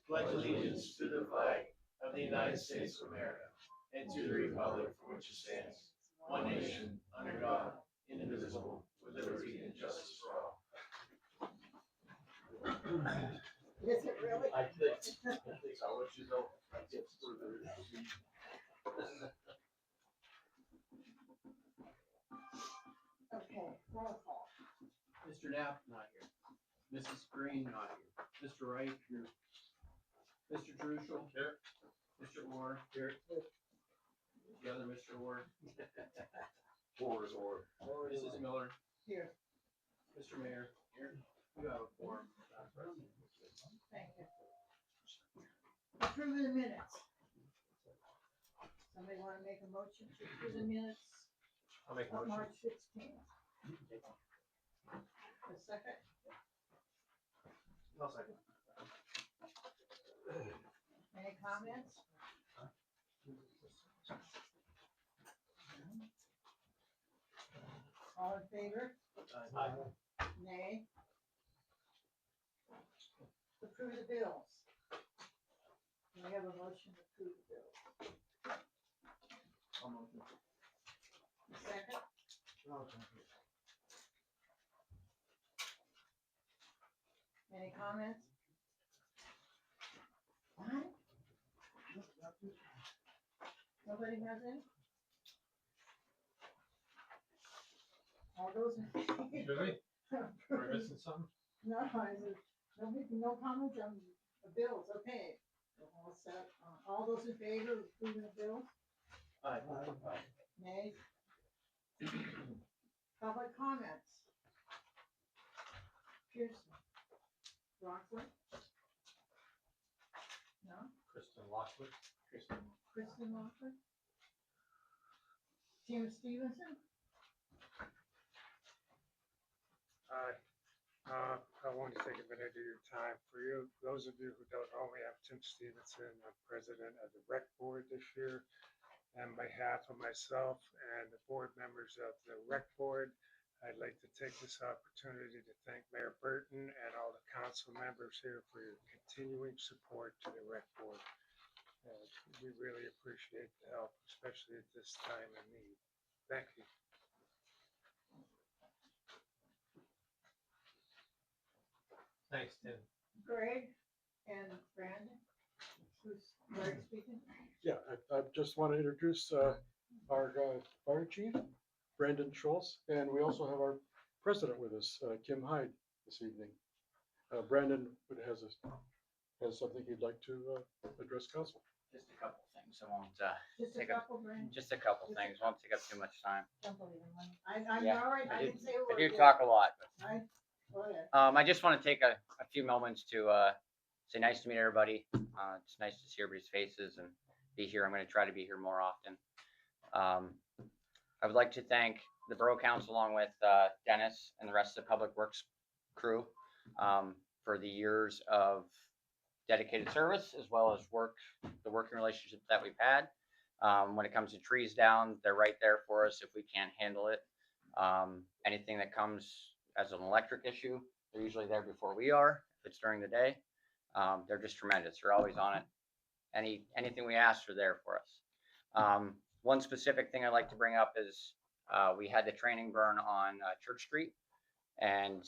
pledge allegiance to the flag of the United States of America and to the republic for which it stands, one nation, under God, indivisible, with liberty and justice for all. Is it really? I think I'll let you know. I get further. Okay, roll call. Mr. Knapp, not here. Mrs. Green, not here. Mr. Wright, here. Mr. Trucial. Here. Mr. Orr. Here. The other Mr. Orr. Or. Mrs. Miller. Here, Mr. Mayor. Here. You have a quorum. thank you. Approve the minutes. Somebody want to make a motion to approve the minutes I'll make a of motion. March 16th? A second? I'll second. Any comments? All in favor? Nay? Approve the bills. Do we have a motion to approve the bills? I'll motion. A second? Any comments? What? Nobody has any? All those in Excuse me? Are we missing something? No, no comments on the bills, okay. We're all set. All those in favor of approving the bills? Aye. Nay? Public comments? Pearson? Rockwood? No? Kristen Lockwood. Kristen Rockwood? Tim Stevenson? I want to take a minute of your time. For you, those of you who don't know me, I'm Tim Stevenson. I'm president of the rec board this year. On behalf of myself and the board members of the rec board, I'd like to take this opportunity to thank Mayor Burton and all the council members here for your continuing support to the rec board. We really appreciate the help, especially at this time of need. Thank you. Thanks, Tim. Greg and Brandon? Who's Greg speaking? Yeah, I just want to introduce our fire chief, Brandon Schultz, and we also have our president with us, Kim Hyde, this evening. Brandon has something he'd like to address council. Just a couple things. I won't, Just a Take a- couple, Brandon? just a couple things. Won't take up too much time. Don't believe him. I'm Yeah, all right, I I do- didn't say a I word. do yet. talk a lot, but Go ahead. I just want to take a few moments to say nice to meet everybody. It's nice to see everybody's faces and be here. I'm going to try to be here more often. I would like to thank the Borough Council along with Dennis and the rest of the Public Works crew for the years of dedicated service as well as the working relationship that we've had. When it comes to trees down, they're right there for us if we can't handle it. Anything that comes as an electric issue, they're usually there before we are. If it's during the day, they're just tremendous. They're always on it. Anything we ask, they're there for us. One specific thing I'd like to bring up is we had the training burn on Church Street, and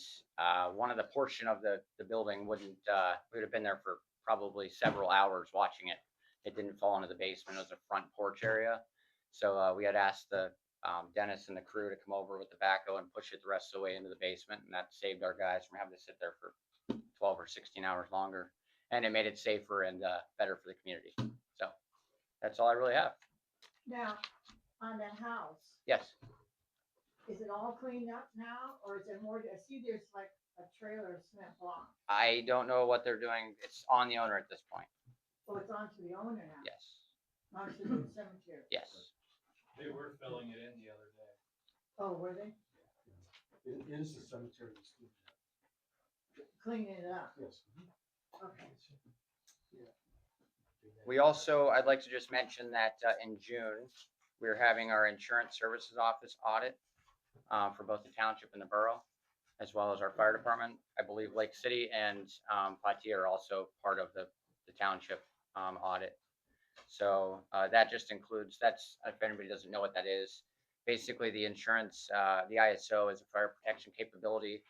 one of the portion of the building we would have been there for probably several hours watching it. It didn't fall into the basement. It was a front porch area. So we had asked the Dennis and the crew to come over with the backhoe and push it the rest of the way into the basement. And that saved our guys from having to sit there for 12 or 16 hours longer. And it made it safer and better for the community. So that's all I really have. Now, on the house, Yes. is it all cleaned up now, or is there more? I see there's like a trailer of cement block. I don't know what they're doing. It's on the owner at this point. So it's onto the owner now? Yes. Onto the cemetery? Yes. They were filling it in the other day. Oh, were they? It is the cemetery. Cleaning it up? Yes. Okay. We also, I'd like to just mention that in June, we're having our insurance services office audit for both the township and the borough, as well as our fire department. I believe Lake City and Poitiers are also part of the the township audit. So that just includes, that's, if anybody doesn't know what that is, basically the insurance, the ISO is a fire protection capability,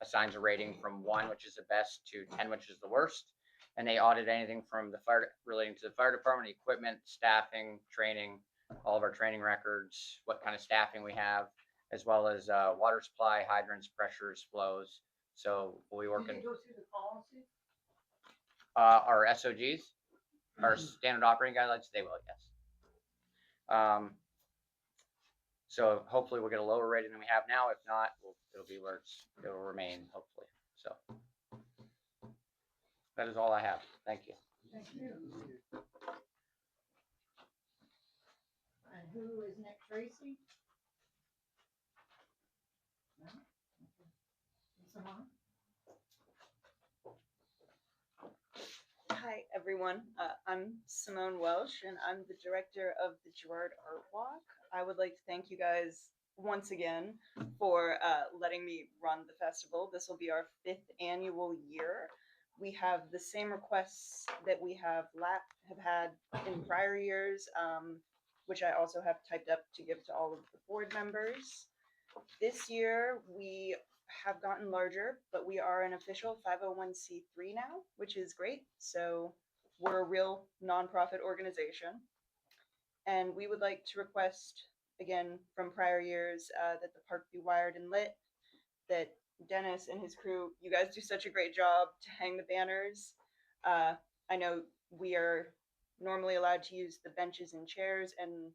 assigns a rating from 1, which is the best, to 10, which is the worst. And they audit anything from the fire, relating to the fire department, equipment, staffing, training, all of our training records, what kind of staffing we have, as well as water supply, hydrants, pressures, flows. So we'll be Did working you go through the policy? our SOGs, our standard operating guidelines. They will, yes. So hopefully we'll get a lower rating than we have now. If not, it'll be where it'll remain, hopefully. So that is all I have. Thank you. Thank you. And who is next, Tracy? No? Okay. Simone? Hi, everyone. I'm Simone Welsh, and I'm the director of the Girard Art Walk. I would like to thank you guys once again for letting me run the festival. This will be our 5th annual year. We have the same requests that we have had in prior years, which I also have typed up to give to all of the board members. This year, we have gotten larger, but we are an official 501c3 now, which is great. So we're a real nonprofit organization. And we would like to request, again, from prior years, that the park be wired and lit, that Dennis and his crew, you guys do such a great job to hang the banners. I know we are normally allowed to use the benches and chairs, and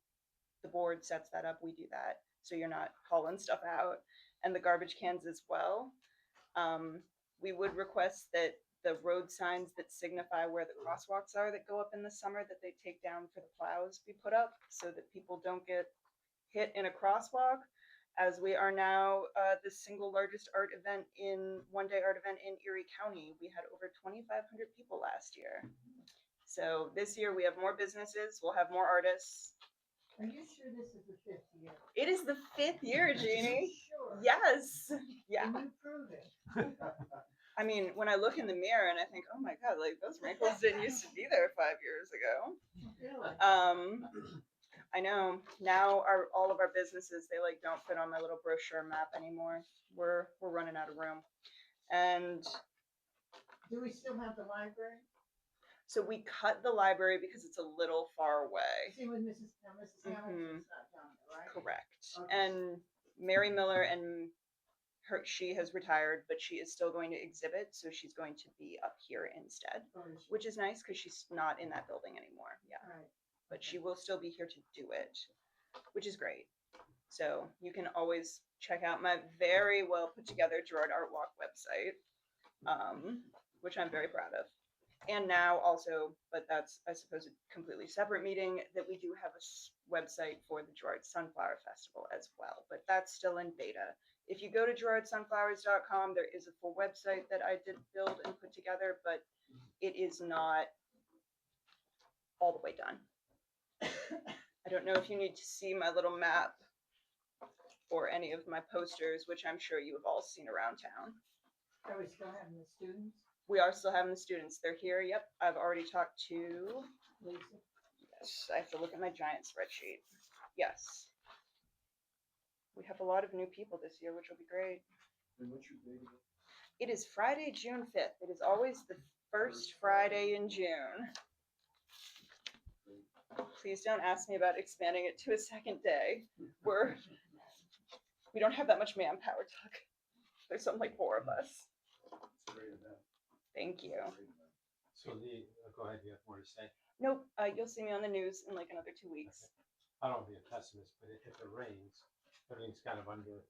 the board sets that up. We do that, so you're not hauling stuff out. And the garbage cans as well. We would request that the road signs that signify where the crosswalks are that go up in the summer, that they take down for the plows, be put up so that people don't get hit in a crosswalk, as we are now the single largest one-day art event in Erie County. We had over 2,500 people last year. So this year we have more businesses, we'll have more artists. Are you sure this is the 5th year? It is the 5th year, Jeannie. Sure. Yes. Yeah. Can you prove it? I mean, when I look in the mirror and I think, oh my God, like those wrinkles didn't used to be there 5 years ago. Really? I know now all of our businesses, they like don't fit on my little brochure map anymore. We're running out of room. And Do we still have the library? so we cut the library because it's a little far away. See, with Mrs. Hamilton's not down there, right? Correct. Okay. And Mary Miller and she has retired, but she is still going to exhibit, so she's going to be up here instead, Or is she- which is nice because she's not in that building anymore. Yeah, Right. but she will still be here to do it, which is great. So you can always check out my very well put together Girard Art Walk website, which I'm very proud of. And now also, but that's, I suppose, a completely separate meeting, that we do have a website for the Girard Sunflower Festival as well, but that's still in beta. If you go to girardsunflowers.com, there is a full website that I did build and put together, but it is not all the way done. I don't know if you need to see my little map or any of my posters, which I'm sure you have all seen around town. Are we still having the students? We are still having the students. They're here. Yep. I've already talked to, Lisa? yes, I have to look at my giant spreadsheet. Yes. We have a lot of new people this year, which will be great. And what's your date? It is Friday, June 5th. It is always the first Friday in June. Please don't ask me about expanding it to a second day. We don't have that much manpower, Doug. There's something like 4 of us. Thank you. So go ahead, you have more to say? Nope, you'll see me on the news in like another 2 weeks. I don't want to be a pessimist, but if it rains, everything's kind of under.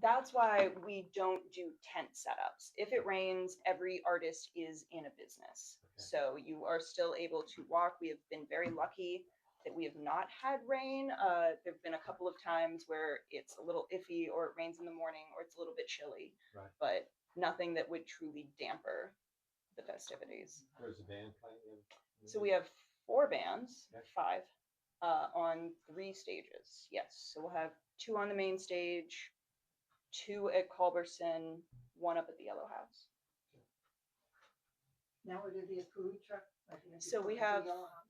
That's why we don't do tent setups. If it rains, every artist is in a business. Okay. So you are still able to walk. We have been very lucky that we have not had rain. There have been a couple of times where it's a little iffy, or it rains in the morning, or it's a little bit chilly. Right. But nothing that would truly damper the festivities. Where's the band playing? So we have 4 bands, Okay. 5, on 3 stages. Yes, so we'll have 2 on the main stage, 2 at Culberson, 1 up at the Yellow House. Now would it be a food truck? Like you So we put at have- the Yellow House?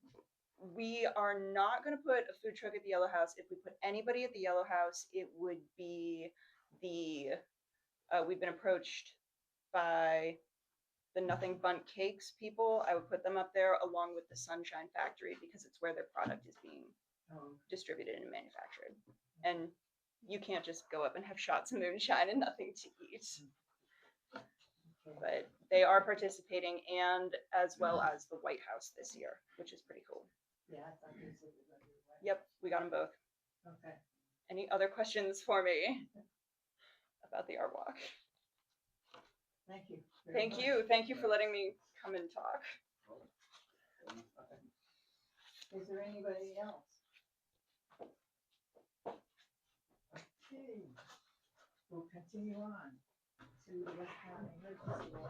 We are not gonna put a food truck at the Yellow House. If we put anybody at the Yellow House, it would be we've been approached by the Nothing Bundt Cakes people. I would put them up there along with the Sunshine Factory because it's where their product is being Oh, distributed and manufactured. And you can't just go up and have shots of moonshine and nothing to eat. okay. But they are participating, and as well as the White House this year, which is pretty cool. Yeah, I thought you said it was like. Yep, we got them both. Okay. Any other questions for me about the art walk? Thank you. very Thank much. you. Thank you for letting me come and talk. Is there anybody else? Okay, we'll continue on to the West County Emergency Law.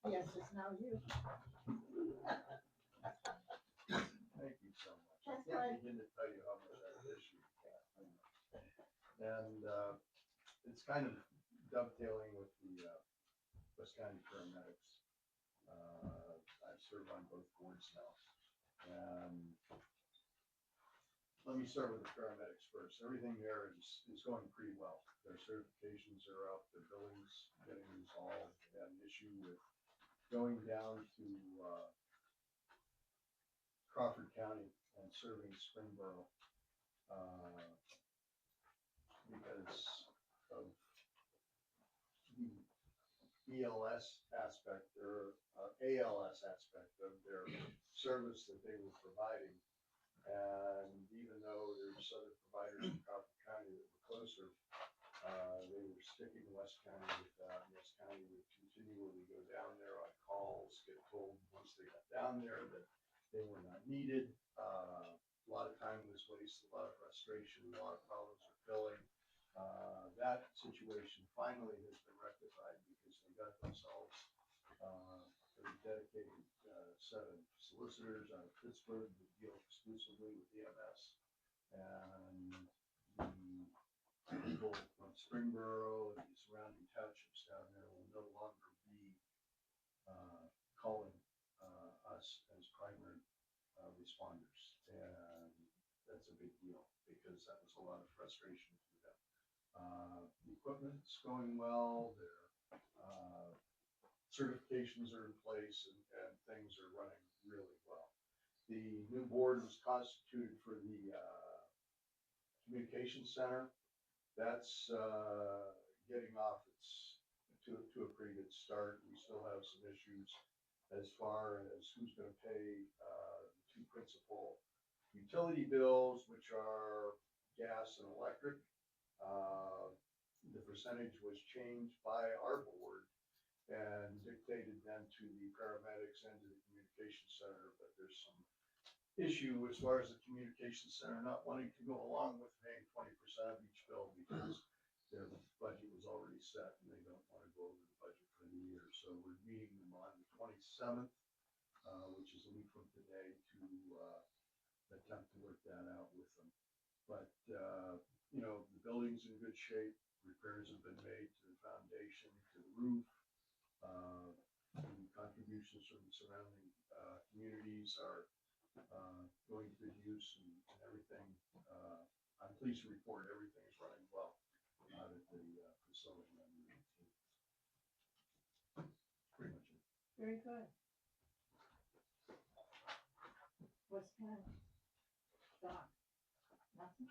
Yes, it's now you. Thank you so much. I That's can't right. begin to tell you how much I wish you. And it's kind of dovetailing with the West County paramedics. I've served on both boards now. And let me start with the paramedics first. Everything there is going pretty well. Their certifications are up, their billings getting resolved. We had an issue with going down to Crawford County and serving Springboro because of the BLS aspect or ALS aspect of their service that they were providing. And even though there's other providers in Crawford County that were closer, they were sticking West County with that. West County would continually go down there on calls, get told once they got down there that they were not needed. A lot of time was wasted, a lot of frustration, a lot of problems with billing. That situation finally has been rectified because they got themselves a dedicated set of solicitors out of Pittsburgh who deal exclusively with EMS. And the people from Springboro and the surrounding townships down there will no longer be calling us as primary responders. And that's a big deal because that was a lot of frustration to them. The equipment's going well, their certifications are in place, and things are running really well. The new board was constituted for the communications center. That's getting off to a pretty good start. We still have some issues as far as who's going to pay the two principal utility bills, which are gas and electric. The percentage was changed by our board and dictated then to the paramedics and to the communications center, but there's some issue as far as the communications center not wanting to go along with paying 20% of each bill because their budget was already set and they don't want to go over the budget for the year. So we're meeting them on the 27th, which is a week from today, to attempt to work that out with them. But the building's in good shape. Repairs have been made to the foundation, to the roof. The contributions from the surrounding communities are going to good use and everything. I'm pleased to report everything is running well out at the facility. Pretty much it. Very good. West County. Doc. Nothing?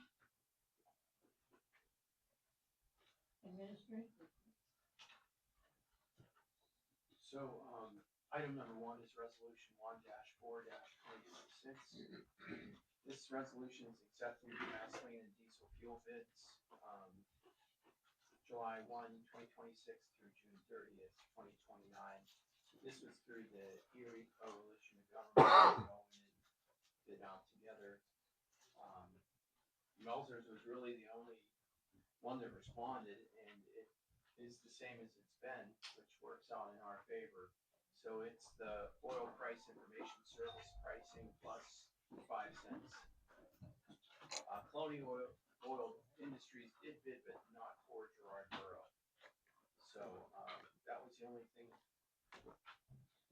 Administrative. So, item number 1 is resolution 1-4-2026. This resolution is accepting the gasoline and diesel fuel bids, July 1, 2026 through June 30th, 2029. This was through the Erie Coalition of Governments going and bid out together. Melzer's was really the only one that responded, and it is the same as it's been, which works out in our favor. So it's the oil price information service pricing plus 5 cents. Colonial Oil Industries did bid, but not for Girard Borough. So, that was the only thing.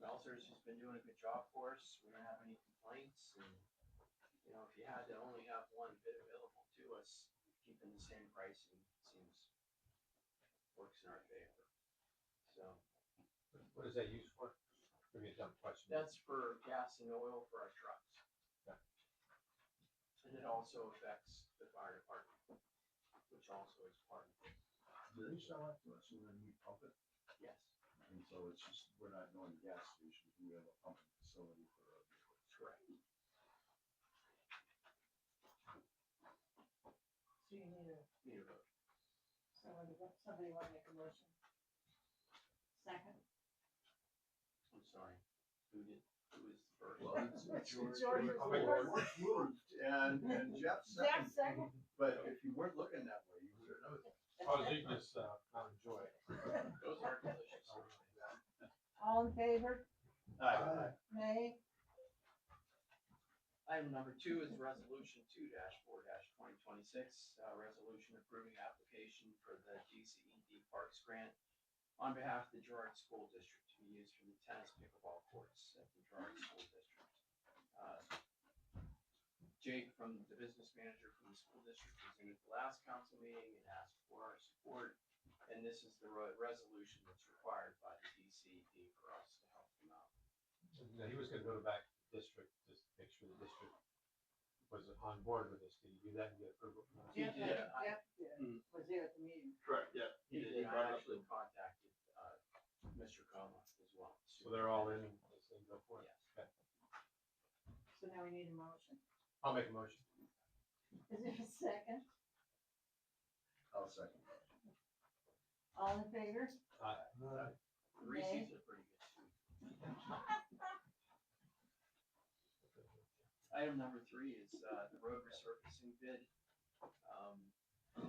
Meltzer's has been doing a good job for us. We don't have any complaints, and, you know, if you had to only have one bid available to us, keeping the same pricing seems, works in our favor. So, What is that used for? Maybe a dumb question. that's for gas and oil for our trucks. Yeah. And it also affects the fire department, which also is part of it. Do they sell that to us and then we pump it? Yes, And so it's just, we're not going to gas stations, we have a pumping facility for our vehicles. correct. So you need a, Need a vote. somebody want to make a motion? Second? I'm sorry. Who was the first? Well, it's George, George was George moved, and Jeff Jeff seconded. second? But if you weren't looking that way, you would have known. Oh, so you can just, not enjoy it. Those are delicious. All in favor? Aye. Nay? Item number 2 is resolution 2-4-2026, resolution approving application for the DCED Parks Grant on behalf of the Girard School District to be used for the tennis pickleball courts at the Girard School District. Jake, from the business manager from the school district, was in at the last council meeting and asked for our support. And this is the resolution that's required by the DCED for us to help them out. Now, he was gonna go back to the district, just to make sure the district was on board with this. Did you do that and get approval from us? He did. Jeff did. Was there at the meeting. Correct, yeah. He did. I actually contacted, Mr. Coma as well. So they're all in, they say go for it. Yes. Okay. So now we need a motion. I'll make a motion. Is there a second? I'll second. All in favor? Reese's are pretty good too. Item number 3 is, the road resurfacing bid.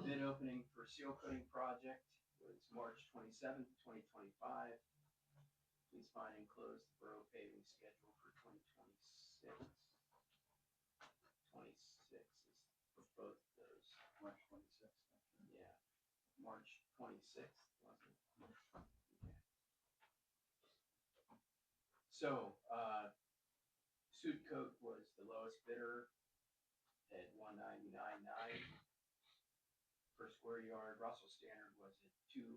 Bid opening for seal coating project was March 27th, 2025. Please find enclosed the borough paving schedule for 2026. 26 is for both of those. March 26th. Yeah, March 26th, wasn't it? Okay. So, Suit Coat was the lowest bidder at $199.9 per square yard. Russell Standard was at $273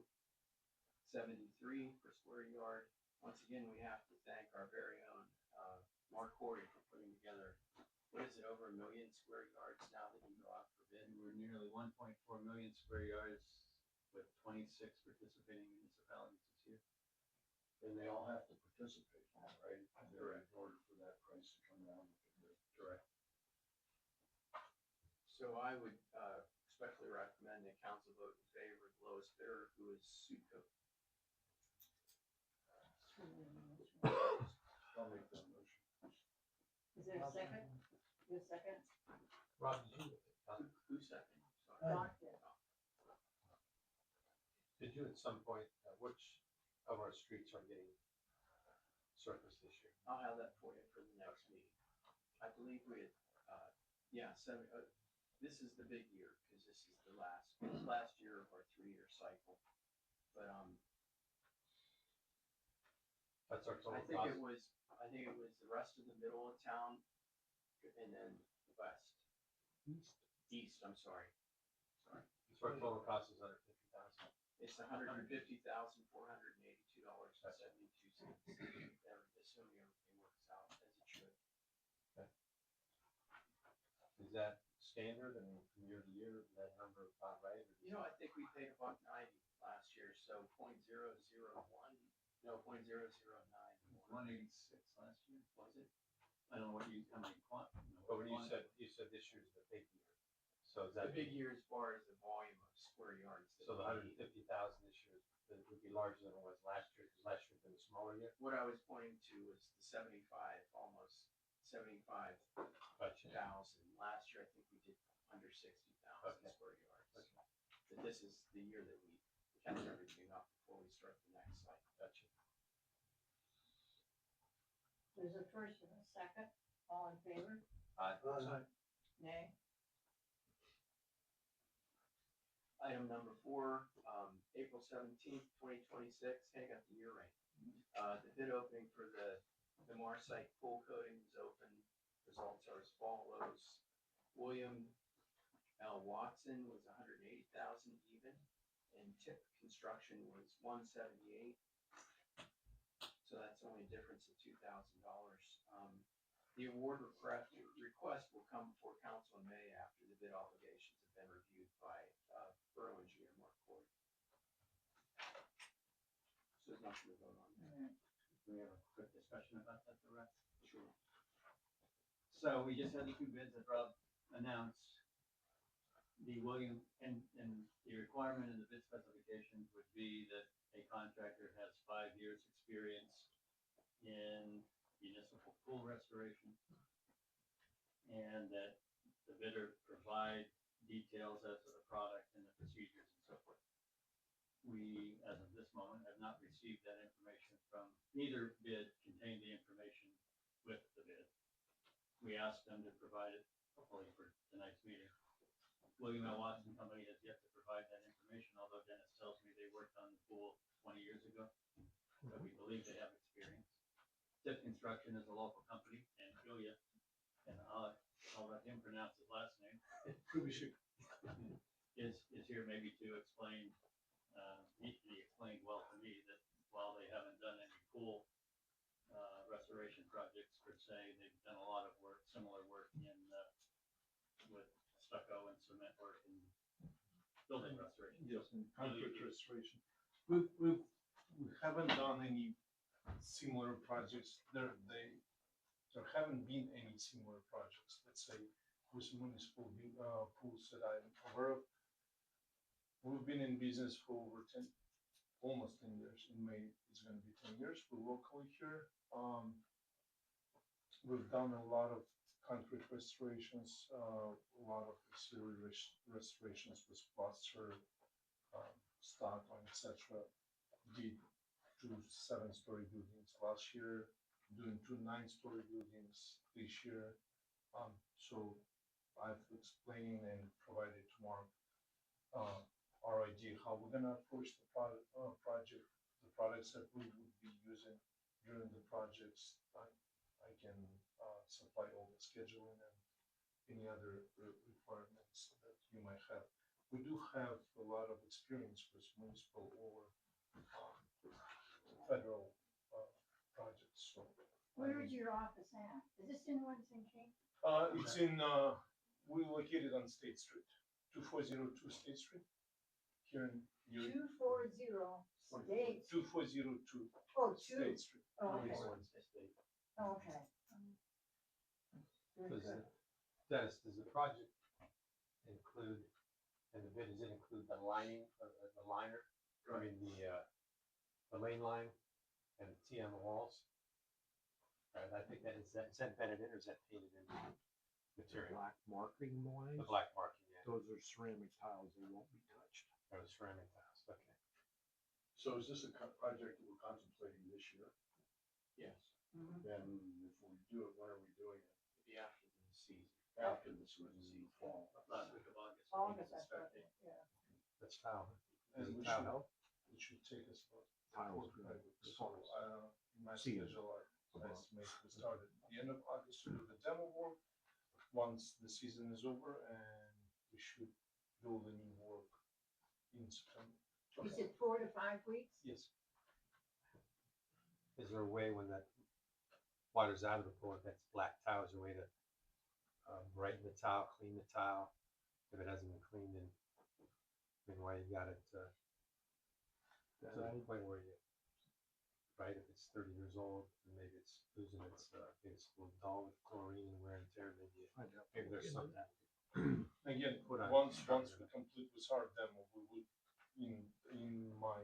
per square yard. Once again, we have to thank our very own Mark Corey for putting together, what is it, over 1 million square yards now that you go out for bid? We're nearly 1.4 million square yards with 26 participating municipalities this year. And they all have to participate, right? They're in order for that price to come down. Correct. So I would respectfully recommend that council vote in favor of the lowest bidder, who is Suit Coat. I'll make that motion. Is there a second? Your second? Rob, did you, Who seconded? Sorry. Mark did. did you at some point, which of our streets are getting surfaced this year? I'll have that for you for the next meeting. I believe we had, this is the big year, because this is the last year of our 3-year cycle. But, That's our total I think cost. it was the rest of the middle of town, and then the west. East, I'm sorry. So our total cost is $150,000. It's $150,482.72. Assuming everything works out as it should. Is that standard and from year to year, is that number about right? Or You know, I think we paid $1.90 last year, so 0.001, no, 0.009. 186 last year. Was it? I don't know what you, how many But when you said this year's the big year, so is The that? big year as far as the volume of square yards. that So the we need. 150,000 this year would be larger than it was last year, because last year's been a smaller year. What I was pointing to was the 75, almost 75,000. Gotcha. Last year, I think we did under 60,000 Okay. square yards. Okay. But this is the year that we catch everything up before we start the next cycle. Gotcha. There's a first and a second. All in favor? Aye. Nay? Item number 4, April 17th, 2026. Hey, I got the year right. The bid opening for the Marsite pool coating is open. Results are as follows. William L. Watson was 180,000 even, and Tip Construction was 178. So that's only a difference of $2,000. The award request will come before council in May after the bid obligations have been reviewed by Borough engineer Mark Ford. So there's nothing to vote on there. Can we have a quick discussion about that, the rest? Sure. So we just had the 2 bids that Rob announced. The William, and the requirement in the bid specifications would be that a contractor has 5 years' experience in municipal pool restoration, and that the bidder provide details as to the product and the procedures and so forth. We, as of this moment, have not received that information from, neither bid contained the information with the bid. We asked them to provide it, hopefully for tonight's meeting. William L. Watson Company has yet to provide that information, although Dennis tells me they worked on the pool 20 years ago. So we believe they have experience. Tip Construction is a local company, and Julia, and I'll let him pronounce his last name, is here maybe to explain, he explained well to me that while they haven't done any pool restoration projects per se, they've done a lot of work, similar work in, with stucco and cement work and building restoration. Yes, and concrete Really- restoration. We haven't done any similar projects. There haven't been any similar projects, let's say, with municipal pools that I'm aware of. We've been in business for over almost 10 years. In May, it's gonna be 10 years. We're locally here. We've done a lot of concrete restorations, a lot of exterior restorations with plaster, stock line, etc. Did 2 7-story buildings last year, doing 2 9-story buildings this year. So I've explained and provided to Mark our idea how we're gonna approach the project, the products that we would be using during the projects. I can supply all the scheduling and any other requirements that you might have. We do have a lot of experience with municipal or federal projects. So Where is your office at? Is this in Winston King? it's in we're located on State Street, 2402 State Street, here in Erie. 240 State. 2402 Oh, State Street. Oh, okay. Everyone's estate. Oh, okay. Very Does good. Dennis, does the project include, and the bid, does it include the lining, the liner? I mean, the lane line and the T on the walls? Right, I think that is that bedded in or is that painted in material? Black marking lines, The black marking, yeah, those are ceramic tiles, they won't be touched. or the ceramic tiles, okay. So is this a project that we're contemplating this year? Yes. Mhm. Then if we do it, when are we doing it? It'll be after the season. After the season, fall. Last week of August. August, I I thought, think. yeah. That's tile. And Does we tile should, help? it should take us about Tiles 45 good. weeks. So in my See it. schedule, I estimate we start at the end of August to do the demo work. Once the season is over, and we should do the new work in September. You said 4 to 5 weeks? Yes. Is there a way when that water's out of the pool, if that's black tile, is there a way to brighten the tile, clean the tile, if it hasn't been cleaned in? I mean, why you got it to the point where you, right, if it's 30 years old, and maybe it's losing its, maybe it's a little dull with chlorine and wear and tear, maybe there's something. Again, Put on once structure. we complete with our demo, we would, in my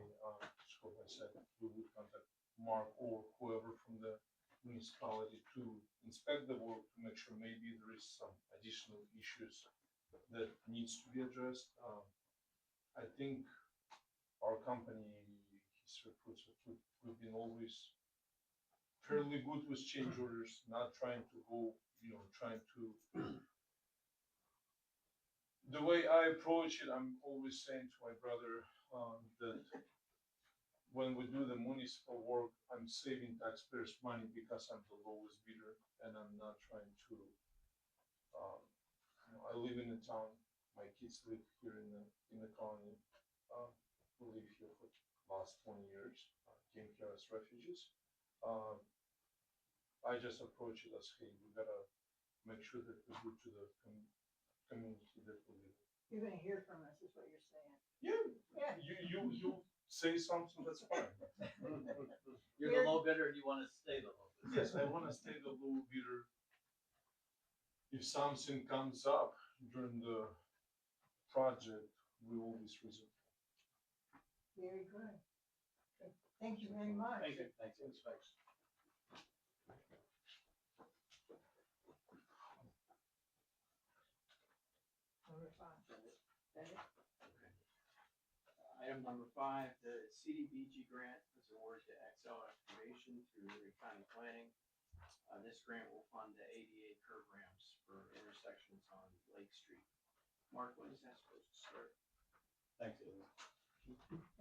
scope, I said, we would contact Mark or whoever from the municipality to inspect the work, to make sure maybe there is some additional issues that needs to be addressed. I think our company, we've been always fairly good with change orders, not trying to go, trying to The way I approach it, I'm always saying to my brother, that when we do the municipal work, I'm saving taxpayers' money because I'm the lowest bidder, and I'm not trying to, I live in the town, my kids live here in the colony. We live here for the last 20 years, came here as refugees. Um, I just approach it as, hey, we gotta make sure that we're good to the community that we live in. You're gonna hear from us, is what you're saying. Yeah, Yeah. you say something, that's fine. You're the low bidder and you wanna stay the low bidder. Yes, I wanna stay the low bidder. If something comes up during the project, we always resume. Very good. Okay, thank you very much. Thank you, thanks. Number 5. That it? Item number 5, the CDBG grant was awarded to XL Excavation through Erie County Planning. This grant will fund the ADA curb ramps for intersections on Lake Street. Mark, when is that supposed to start? Thanks, Amy.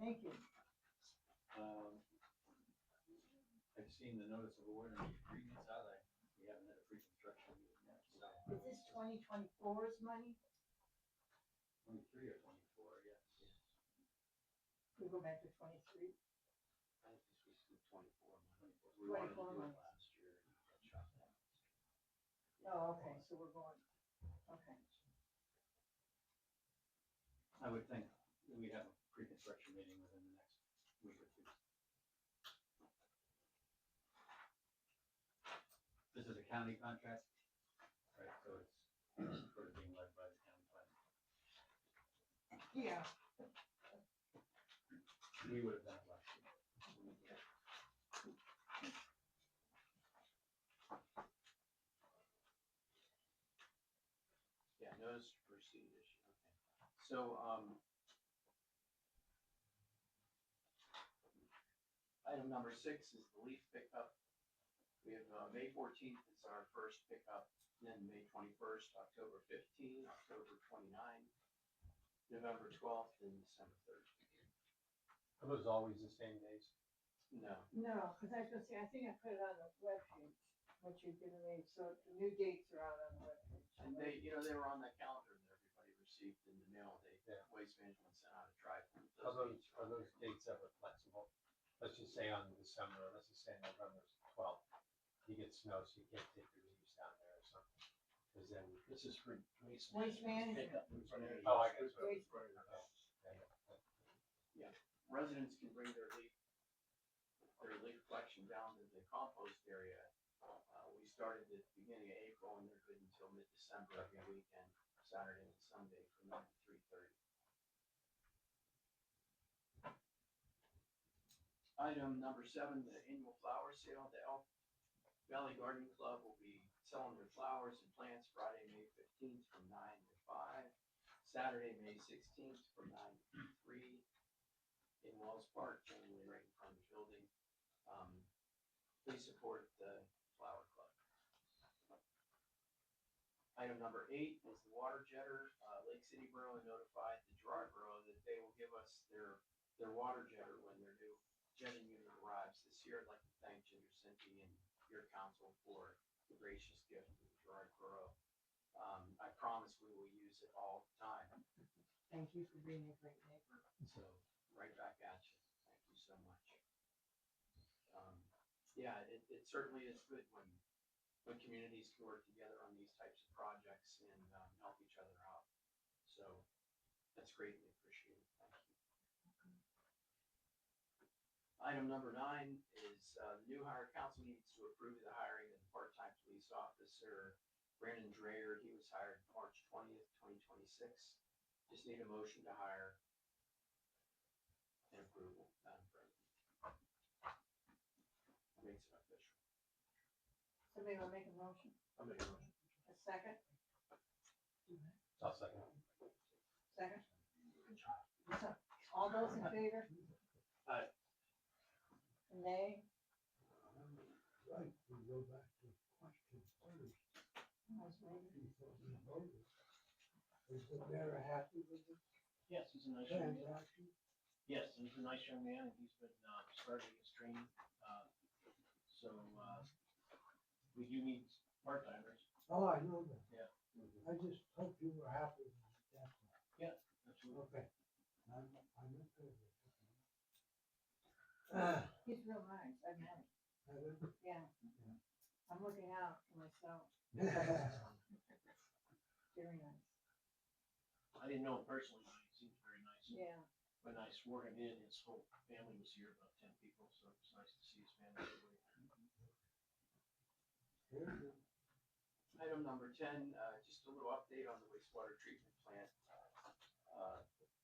Thank you. I've seen the notice of award and the agreements out, we haven't had a pre-construction meeting yet, so. Is this 2024's money? 23 or 24, yes. We go back to 23. I think this was the 24 money. We wanted to 24 do it months. last year and it got shot down. Oh, okay, so we're going, okay. I would think that we have a pre-construction meeting within the next week or two. This is a county contract, right, so it's sort of being led by the county planning. Yeah. We would have done it last year. Yeah, notice to proceed issue, okay. So, item number 6 is the leaf pickup. We have, May 14th is our first pickup, then May 21st, October 15th, October 29th, November 12th, and December 3rd. Are those always the same days? No, No, because I was gonna say, I think I put it on the webpage, what you've given me, so the new dates are out on the webpage. and they, they were on that calendar that everybody received in the mail. Yeah. Waste Management sent out a drive. Are those dates ever flexible? Let's just say on December, let's just say November 12th, you get snow, so you can't take your leaves down there or something. Because then. This is for waste. Waste management. Pickup. Oh, I guess. Waste- Residents can bring their leaf collection down to the compost area. We started at the beginning of April and they're good until mid-December every weekend, Saturday and Sunday from 9 to 3:30. Item number 7, the annual flower sale. The Elk Valley Garden Club will be selling their flowers and plants Friday, May 15th from 9 to 5, Saturday, May 16th from 9 to 3 in Wells Park, generally right in front of the building. Please support the Flower Club. Item number 8 is the water jetter. Lake City Borough notified the Girard Borough that they will give us their water jetter when their new jetting unit arrives this year. I'd like to thank Ginger Cinti and your council for the gracious gift of the Girard Borough. I promise we will use it all the time. Thank you for being a great neighbor. So, right back at you. Thank you so much. Yeah, it certainly is good when communities can work together on these types of projects and help each other out. So, that's greatly appreciated. Thank you. Item number 9 is the new hire council needs to approve the hiring of the part-time police officer, Brandon Dreyer. He was hired March 20th, 2026. Just need a motion to hire and approval, Madam President. Makes it official. Somebody will make a motion, I'll make a motion. a second, I'll second. second. All those in favor? Aye. Nay? Right, we go back to question first. I was waiting. Is the mayor happy with the Yes, he's a nice young man. transaction? Yes, he's a nice young man, and he's been, starting his training, so, we do need part-timers. Oh, I know that. Yeah. I just hope you were happy with it, that's all. Absolutely. Okay. I'm in favor. He's real nice, I've met him, yeah. I'm looking out for myself, very nice. I didn't know him personally, but he seems very nice. Yeah. When I swore him in, his whole family was here, about 10 people, so it was nice to see his family. Very good. Item number 10, just a little update on the wastewater treatment plant.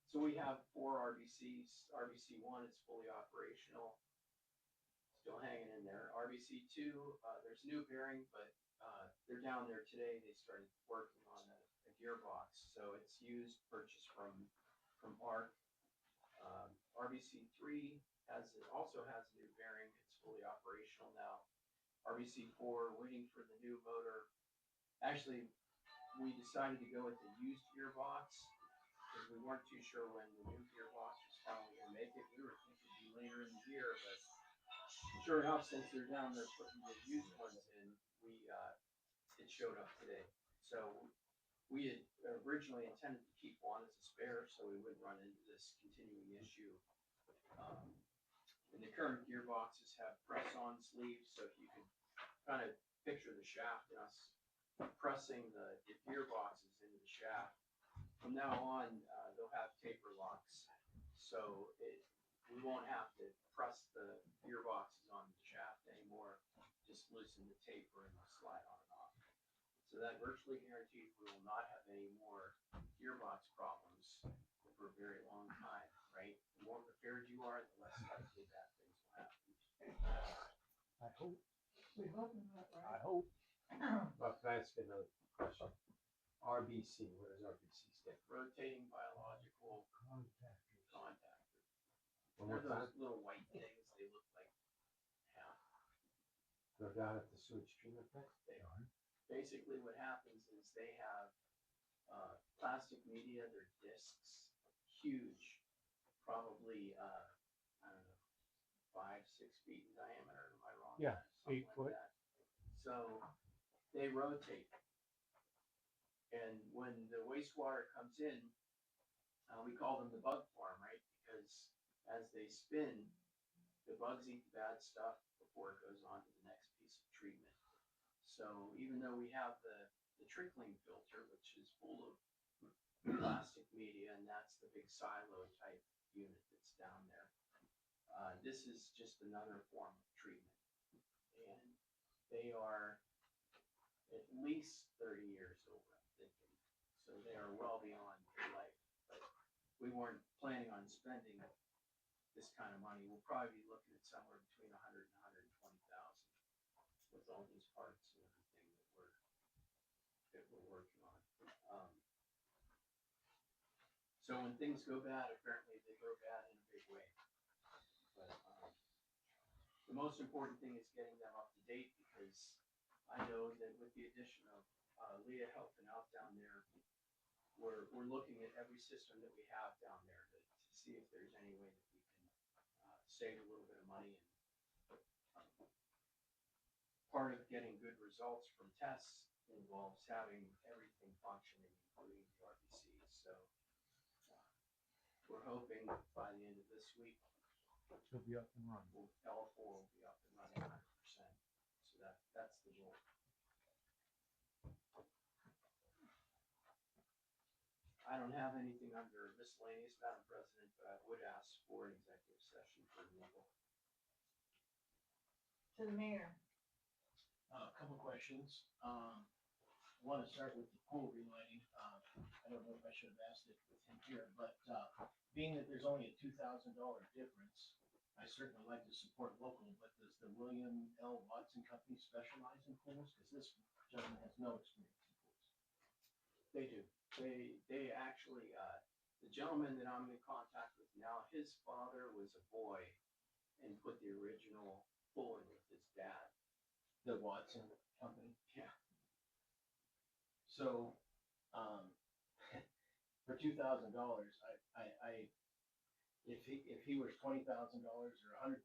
So we have 4 RBCs. RBC 1 is fully operational, still hanging in there. RBC 2, there's a new bearing, but they're down there today. They started working on a gearbox, so it's used, purchased from ARC. RBC 3 also has a new bearing. It's fully operational now. RBC 4 waiting for the new motor. Actually, we decided to go with the used gearbox because we weren't too sure when the new gearbox was finally going to make it. We were thinking it'd be later in the year, but sure enough, since they're down there putting the used ones in, it showed up today. So we had originally intended to keep one as a spare, so we wouldn't run into this continuing issue. And the current gearboxes have press-on sleeves, so if you can kind of picture the shaft and us pressing the gearboxes into the shaft. From now on, they'll have taper locks, so we won't have to press the gearboxes on the shaft anymore. Just loosen the taper and they'll slide on and off. So that virtually guarantees we will not have any more gearbox problems for a very long time, right? The more prepared you are, the less likely bad things will happen. I hope, We hope not, I right? hope. But can I ask you another question? RBC, what does RBC stand for? Rotating biological Contactors. contactor. One They're more time, those little white things. They look like half. they're down at the sewage treatment plant? They are. Basically, what happens is they have plastic media. They're discs, huge, probably I don't know, 5-6 feet in diameter. Am I wrong? Yeah, Something 8 foot. that. So they rotate, and when the wastewater comes in, we call them the bug farm, right? Because as they spin, the bugs eat the bad stuff before it goes on to the next piece of treatment. So even though we have the trickling filter, which is full of plastic media, and that's the big silo type unit that's down there, this is just another form of treatment. And they are at least 30 years old, I'm thinking. So they are well beyond their life. But we weren't planning on spending this kind of money. We'll probably be looking at somewhere between 100 and 120,000 with all these parts and everything that we're working on. So when things go bad, apparently they go bad in a big way. But the most important thing is getting them up to date, because I know that with the addition of Leah helping out down there, we're looking at every system that we have down there to see if there's any way that we can save a little bit of money. And part of getting good results from tests involves having everything functioning, including the RBCs. So we're hoping by the end of this week, He'll be up and running. L4 will be up and running 100%. So that's the goal. I don't have anything under miscellaneous, Madam President, but I would ask for an executive session for legal. To the mayor. A couple questions. I want to start with the pool relighting. I don't know if I should have asked it with him here, but being that there's only a $2,000 difference, I certainly like to support local, but does the William L. Watson Company specialize in pools? Because this gentleman has no experience in pools. They do. They actually, the gentleman that I'm in contact with now, his father was a boy and put the original pool in with his dad. The Watson Company. Yeah. So, for $2,000, if he was $20,000 or $100,000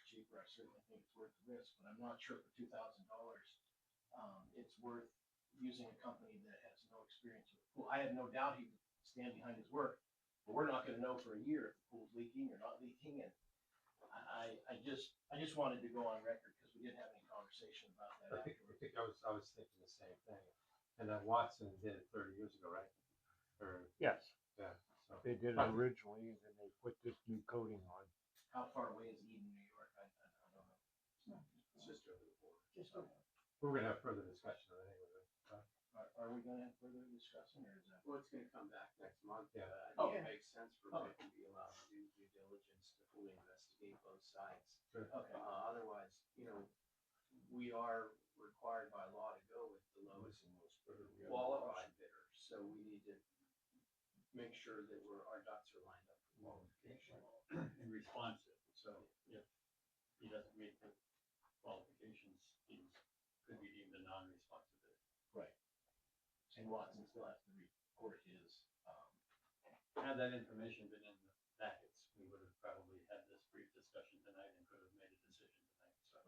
cheaper, I certainly think it's worth the risk, but I'm not sure for $2,000, it's worth using a company that has no experience with the pool. I have no doubt he would stand behind his work, but we're not gonna know for a year if the pool's leaking or not leaking, and I just wanted to go on record, because we didn't have any conversation about that I afterwards. think I was thinking the same thing. And that Watson did it 30 years ago, right? Or, Yes, yeah, so. they did it originally, and then they put this new coating on. How far away is Eden, New York? I don't know. It's just over the board. Just go. We're gonna have further discussion on it anyway, right? Are we gonna have further discussion, or is that? Well, it's gonna come back next month. Yeah. I Oh. think it makes sense for Oh. Rick to be allowed to do due diligence to fully investigate both sides. Sure. Okay. Otherwise, we are required by law to go with the lowest qualified bidder, so we need to make sure that our ducks are lined up for qualification. And responsive, so if he doesn't meet the qualifications, he could be deemed a non-responsive bidder. Right. And Watson still has to report his, Had that information been in the packets, we would have probably had this brief discussion tonight and could have made a decision tonight, so.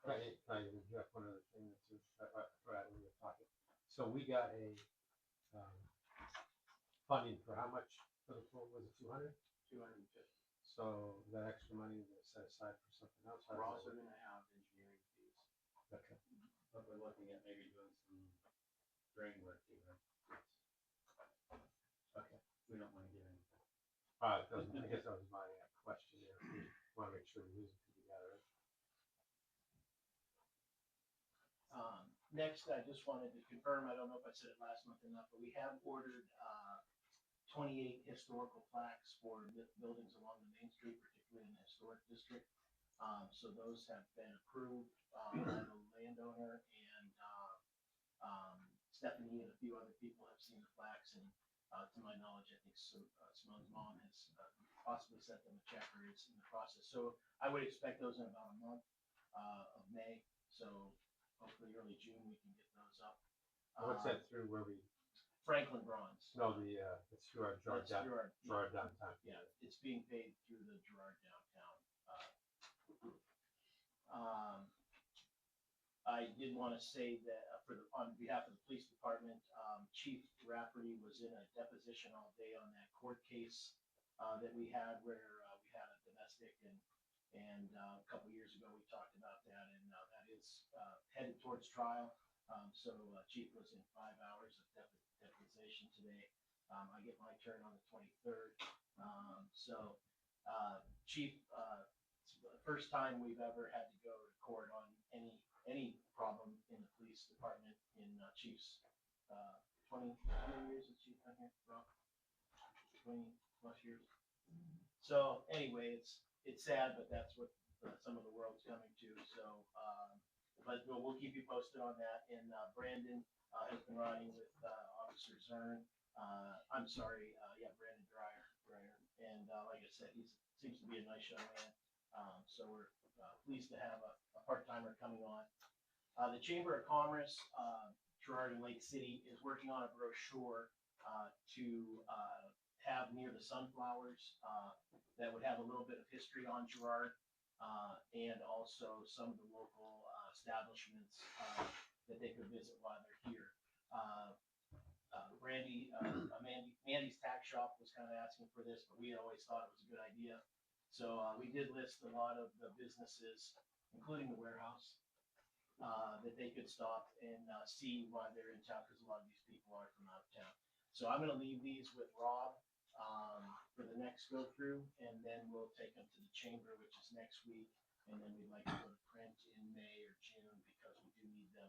Right. Can I interject one other thing that's right when we were talking? So we got a, funding for how much for the pool? Was it 200? 250. So that extra money is set aside for something else? We're also gonna have engineering fees. Okay. But we're looking at maybe doing some drain work too, right? Okay. We don't wanna give anything. I guess that was my question there. We wanna make sure we use it together. Next, I just wanted to confirm, I don't know if I said it last month or not, but we have ordered, 28 historical plaques for buildings along the Main Street, particularly in the historic district. So those have been approved, by the landowner, and, Stephanie and a few other people have seen the plaques, and, to my knowledge, I think Simone's mom has possibly sent them a check, or is in the process. So I would expect those in about a month, of May, so hopefully early June, we can get those up. What's that through where we, Franklin Bronze. no, it's through our Girard That's through our- Girard downtown. Yeah, it's being paid through the Girard downtown. I did want to say that on behalf of the police department, Chief Rafferty was in a deposition all day on that court case that we had where we had a domestic, and a couple years ago we talked about that, and that is headed towards trial. So Chief was in 5 hours of deposition today. I get my turn on the 23rd. So Chief, it's the first time we've ever had to go to court on any problem in the police department in Chief's 20 years as Chief, I hear, Rob? 20 plus years. So anyway, it's sad, but that's what some of the world's coming to. So, but we'll keep you posted on that. And Brandon has been riding with Officer Zern. I'm sorry, Brandon Dreyer. And like I said, seems to be a nice young man. So we're pleased to have a part-timer coming on. The Chamber of Commerce, Girard and Lake City, is working on a brochure to have near the sunflowers that would have a little bit of history on Girard, and also some of the local establishments that they could visit while they're here. Mandy's Tax Shop was kind of asking for this, but we always thought it was a good idea. So we did list a lot of the businesses, including the warehouse, that they could stop and see while they're in town, because a lot of these people are from out of town. So I'm gonna leave these with Rob for the next go through, and then we'll take them to the chamber, which is next week. And then we'd like to go to print in May or June, because we do need them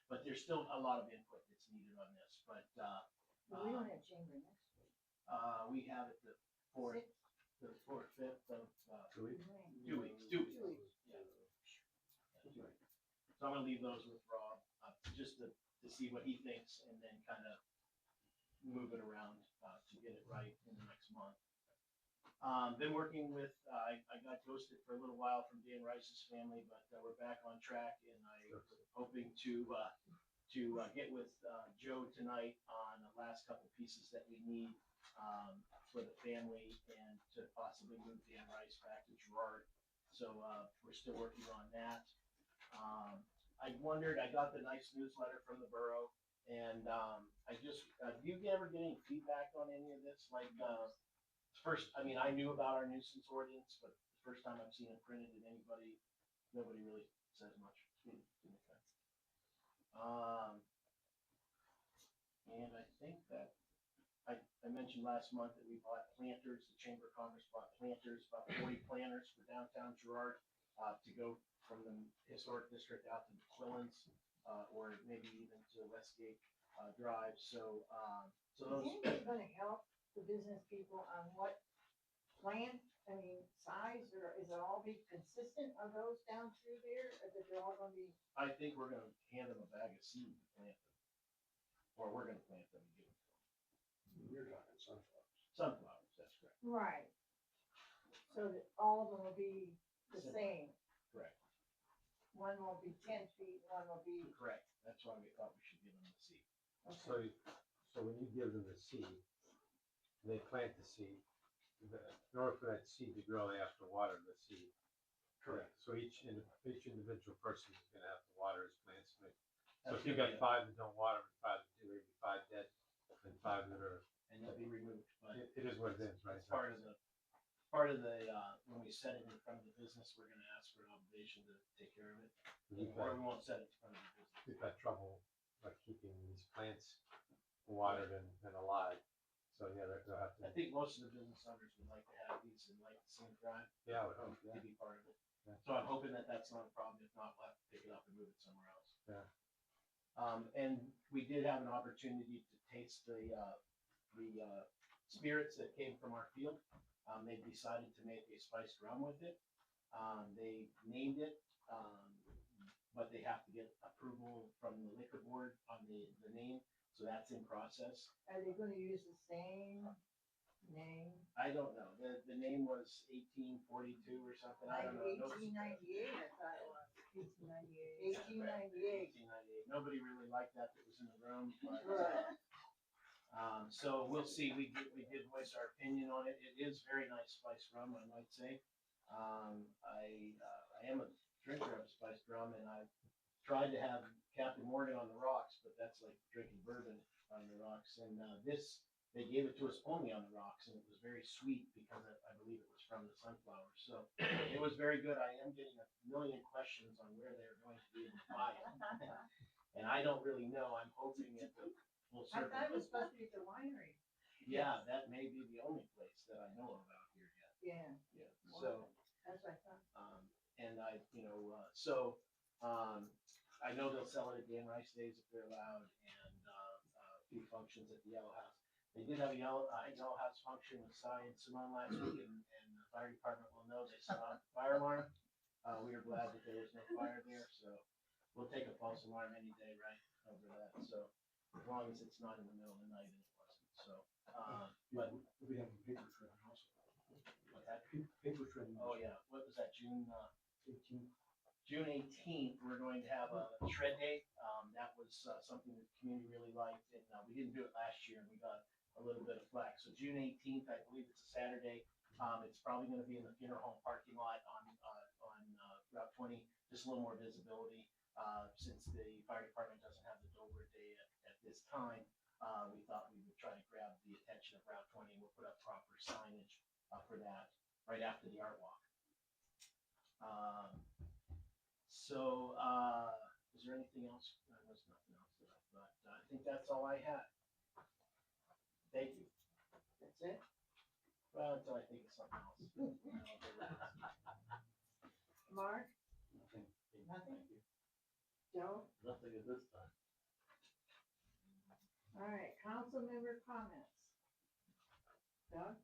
but there's still a lot of input that's needed on this, but Well, we don't have chamber next week. we have it the 4th, Sixth. the 4th, 5th of 2 weeks? 2 weeks. 2 weeks. Yeah. 2 weeks. So I'm gonna leave those with Rob, just to see what he thinks, and then kind of move it around to get it right in the next month. Been working with, I got ghosted for a little while from Dan Rice's family, but we're back on track, and I was hoping to get with Joe tonight on the last couple pieces that we need for the family and to possibly move Dan Rice back to Girard. So we're still working on that. I wondered, I got the nice newsletter from the borough, and I just, do you ever get any feedback on any of this? Like, first, I mean, I knew about our nuisance ordinance, but the first time I've seen it printed, and nobody really says much. And I think that I mentioned last month that we bought planters, the Chamber of Commerce bought planters, about 40 planters for downtown Girard, to go from the historic district out to McQuillan's, or maybe even to Westgate Drive. So Is those. anybody gonna help the business people on what plant, I mean, size, or is it all be consistent on those down through there, or that they're all gonna be? I think we're gonna hand them a bag of seed to plant them, or we're gonna plant them and give them to them. You're talking sunflowers. Sunflowers, that's correct. Right. So that all of them will be the same, Correct. one will be 10 feet, one will be. Correct. That's why we thought we should give them the seed. Okay. So when you give them the seed, and they plant the seed, in order for that seed to grow, they have to water the seed. Correct. So each individual person is gonna have to water his plants. So That's if you gonna got be 5 that don't water, and 5 that do, maybe 5 dead, and 5 that are, And they'll be removed, but it is what it is, right? it's part of the, when we set it in front of the business, we're gonna ask for an obligation to take care of it. We've Or had, we won't set it in front of the business. we've had trouble like keeping these plants watered and alive. So yeah, they'll have I to, think most of the business owners would like to have these and like to see them thrive, yeah, I would hope, to yeah. be part of it. Yeah. So I'm hoping that that's not a problem. If not, we'll have to pick it up and move it somewhere else. Yeah. And we did have an opportunity to taste the spirits that came from our field. They decided to make a spiced rum with it. They named it, but they have to get approval from the liquor board on the name, so that's in process. Are they gonna use the same name? I don't know, the name was 1842 or something, I don't know. 1898, I thought it was. 1898. 1898. Nobody really liked that was in the room, but, Right. so we'll see. We did voice our opinion on it. It is very nice spiced rum, I might say. I am a drinker of spiced rum, and I've tried to have Captain Morgan on the rocks, but that's like drinking bourbon on the rocks. And they gave it to us only on the rocks, and it was very sweet because I believe it was from the sunflowers. So it was very good. I am getting a million questions on where they're going to be able to buy it. And I don't really know. I'm hoping at the full I circle. thought it was supposed to be at the winery. Yeah, that may be the only place that I know about here yet. Yeah, Yeah. So, that's what I thought. and I know they'll sell it at Dan Rice Days if they're allowed, and a few functions at the Yellow House. They did have a Yellow House function with Cy and Simone last week, and the fire department will know they set off the fire alarm. We are glad that there was no fire there, so we'll take a false alarm any day, right, over that. So as long as it's not in the middle of the night, and it wasn't. So, but We have a paper shredding also. what's that? Paper shredding. Oh yeah, what was that? June 18th. June 18th, we're going to have a shred day. That was something that the community really liked, and we didn't do it last year, and we got a little bit of flack. So June 18th, I believe it's a Saturday. It's probably going to be in the funeral home parking lot on Route 20, just a little more visibility. Since the fire department doesn't have the Dover Day at this time, we thought we would try to grab the attention of Route 20, and we'll put up proper signage for that right after the art walk. Is there anything else? There was nothing else that I thought. I think that's all I had. Thank you. That's it? Well, until I think of something else. Mark, Nothing. Nothing? Thank you. Joe? Nothing at this time. All right, council member comments. Doug?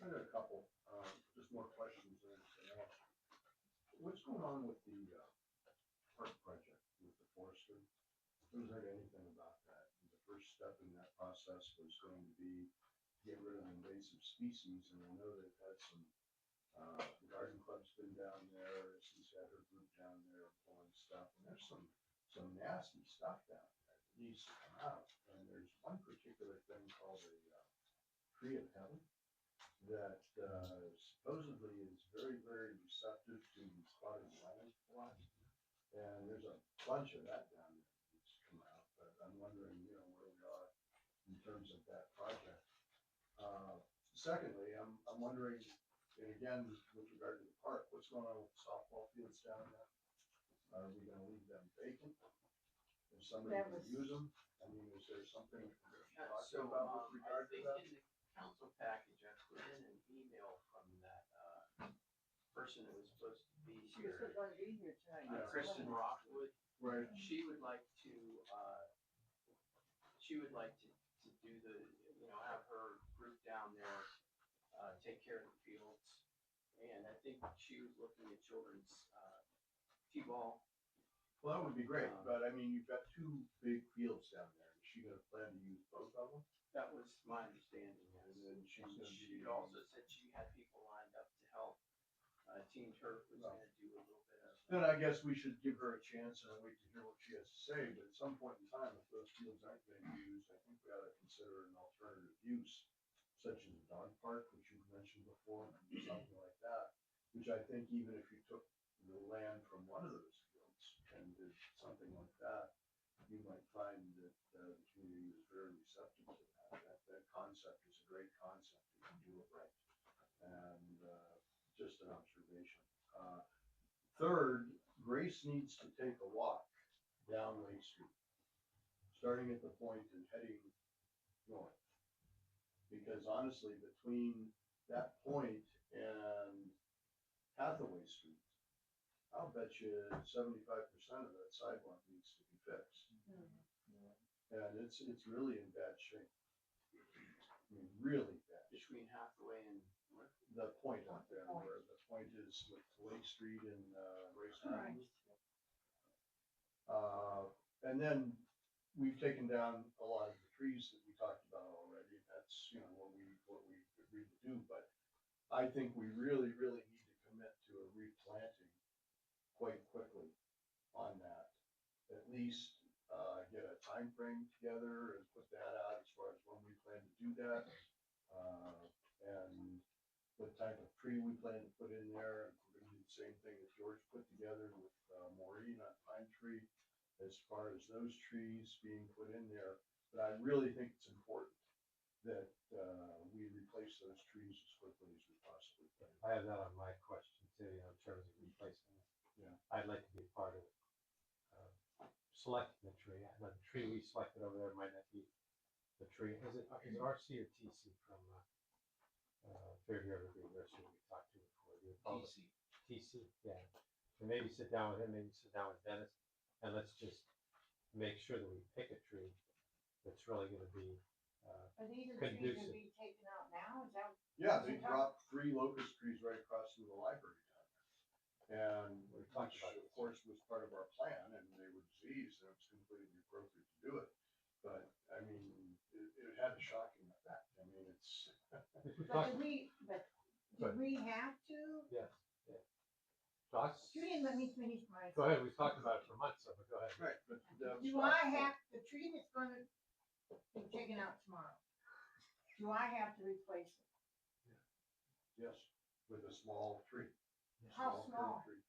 I got a couple, just more questions than anything else. What's going on with the park project with the forester? Haven't heard anything about that. The first step in that process was going to be get rid of invasive species, and I know they've had some, the garden club's been down there, she's had her group down there pulling stuff, and there's some nasty stuff down there. needs to come out. And there's one particular thing called a tree of heaven that supposedly is very, very receptive to spotted lionfly. And there's a bunch of that down there that needs to come out, but I'm wondering, you know, where we are in terms of that project. Secondly, I'm wondering, and again, with regard to the park, what's going on with the softball fields down there? Are we gonna leave them vacant? Is somebody That gonna was- use them? I mean, is there something we're gonna be Yeah, talking so, about with I regard to think that? in the council package, I put in an email from that, person that was supposed to be She was here, gonna be here tonight. Yeah. Kristen Rockwood. Right, She would like to, to do the, you know, have her group down there, take care of the fields. And I think she was looking at children's, T-ball. well, that would be great, but I mean, you've got two big fields down there. Is she gonna plan to use both of them? That was my understanding, yes. And then she's gonna She be. also said she had people lined up to help. Team Turf was Well. gonna do a little bit of. Then I guess we should give her a chance and wait to hear what she has to say, but at some point in time, if those fields aren't being used, I think we ought to consider an alternative use, such as a dog park, which you've mentioned before, something like that, which I think even if you took the land from one of those fields and did something like that, you might find that the community is very receptive to that. That concept is a great concept if you do it right. And just an observation. Third, Grace needs to take a walk down Lake Street, starting at the point and heading north. Because honestly, between that point and Hathaway Street, I'll bet you 75% of that sidewalk needs to be fixed. And it's really in bad shape. I mean, really bad. Between Hathaway and what? The point out there, where the point is with Lake Street and Grace Mountain. And then we've taken down a lot of the trees that we talked about already. That's, you know, what we agreed to do, but I think we really, really need to commit to a replanting quite quickly on that. At least get a time frame together and put that out as far as when we plan to do that. And what type of tree we plan to put in there. If we're gonna do the same thing that George put together with Maureen on Pine Tree, as far as those trees being put in there. But I really think it's important that we replace those trees as quickly as we possibly can. I have that on my question too, you know, in terms of replacement. Yeah. I'd like to be part of selecting the tree. The tree we selected over there might not be the tree. Is it RC or TC from Fairview Evergreen Nursery we talked to before? Do you recall it? TC, yeah. And maybe sit down with him, maybe sit down with Dennis, and let's just make sure that we pick a tree that's really gonna be Are these the trees conducive. to be taken out now? Is that? Yeah, they dropped 3 locust trees right across from the library down there. And We talked which about of this. course was part of our plan, and they were diseased, and it was completely appropriate to do it. But, I mean, it had a shocking effect. I mean, it's, If we But talk, did we have to? yes, yeah. Josh, You didn't let me finish my. go ahead, we've talked about it for months, so but go ahead. right, but. Do I have, the tree that's gonna be taken out tomorrow, do I have to replace it? Yes, with a small tree. How curved small? tree.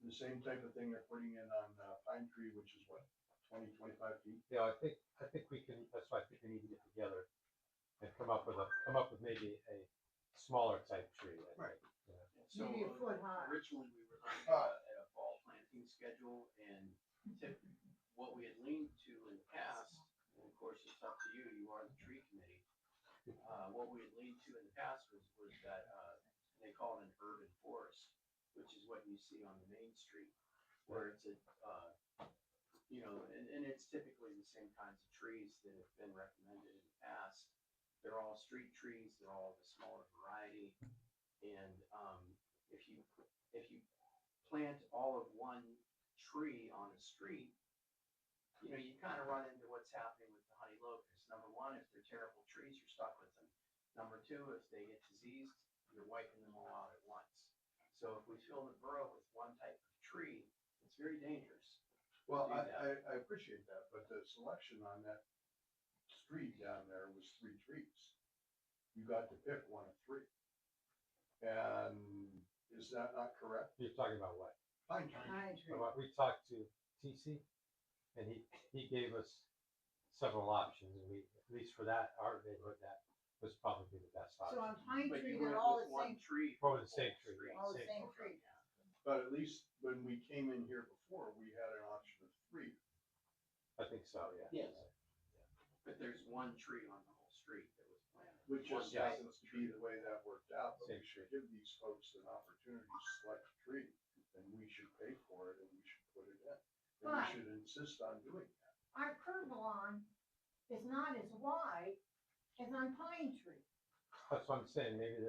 The same type of thing they're putting in on Pine Tree, which is what, 25 feet? Yeah, I think we can, that's why I think we need to get together and come up with maybe a smaller type tree. I think. Right. Yeah. So Maybe a foot high. originally, we were looking at a fall planting schedule, and what we had leaned to in the past, and of course, it's up to you, you are the tree committee. What we had leaned to in the past was that, they call it an urban forest, which is what you see on the main street, where it's a, you know, and it's typically the same kinds of trees that have been recommended in the past. They're all street trees, they're all the smaller variety, and, if you plant all of one tree on a street, you know, you kind of run into what's happening with the honey locust. Number one, if they're terrible trees, you're stuck with them. Number two, if they get diseased, you're wiping them all out at once. So if we fill the borough with one type of tree, it's very dangerous. Well, do that. I appreciate that, but the selection on that street down there was 3 trees. You got to pick one of 3. And is that not correct? You're talking about what? Pine tree. Pine tree. We talked to TC, and he gave us several options, and we, at least for that, our neighborhood, that was probably the best So option. on Pine But Tree, you they're went all with the one same, tree. Or for the same whole tree. all the same okay, tree. yeah. But at least when we came in here before, we had an option of 3. I think so, yeah. Yes. But there's one tree on the whole street that was planted. Which One just Yeah. happens to be the way that worked out, but we Same should give these folks an opportunity to select a tree, and we should pay for it, and we should put it in. And we But- should insist on doing that. our curb lawn is not as wide as on Pine Tree. That's what I'm saying, maybe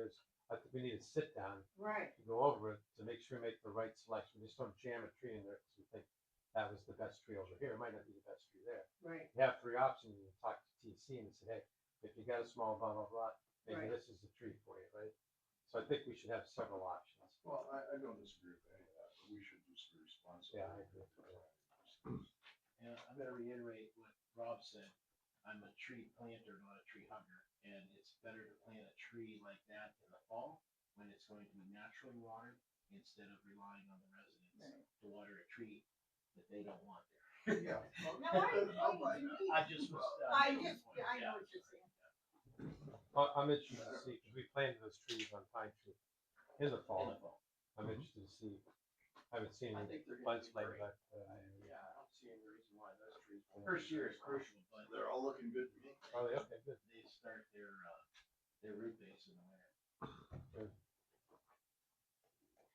I think we need to sit down, Right. to go over it, to make sure we make the right selection, just don't jam a tree in there, because we think that was the best tree over here, it might not be the best tree there. Right. You have 3 options, you can talk to TC and say, hey, if you got a small blah, blah, blah, maybe Right. this is the tree for you, right? So I think we should have several options. Well, I don't disagree with any of that, but we should just be responsible. Yeah, I agree. And I'm gonna reiterate what Rob said. I'm a tree planter, not a tree hugger, and it's better to plant a tree like that in the fall when it's going to be naturally watered instead of relying on the residents to water a tree that they don't want there. Yeah. No, I I just was. I making a just, point, yeah, I yeah. know what you're saying. I'm interested to see, because we planted those trees on Pine Tree in the In fall, the fall. I'm interested to see, I haven't seen I any think they're gonna buds be like great. that. Yeah, I don't see any reason why those trees. won't First be year very is crucial, but They're all looking good to me. Oh, yeah, okay, good. they start their root base in the winter.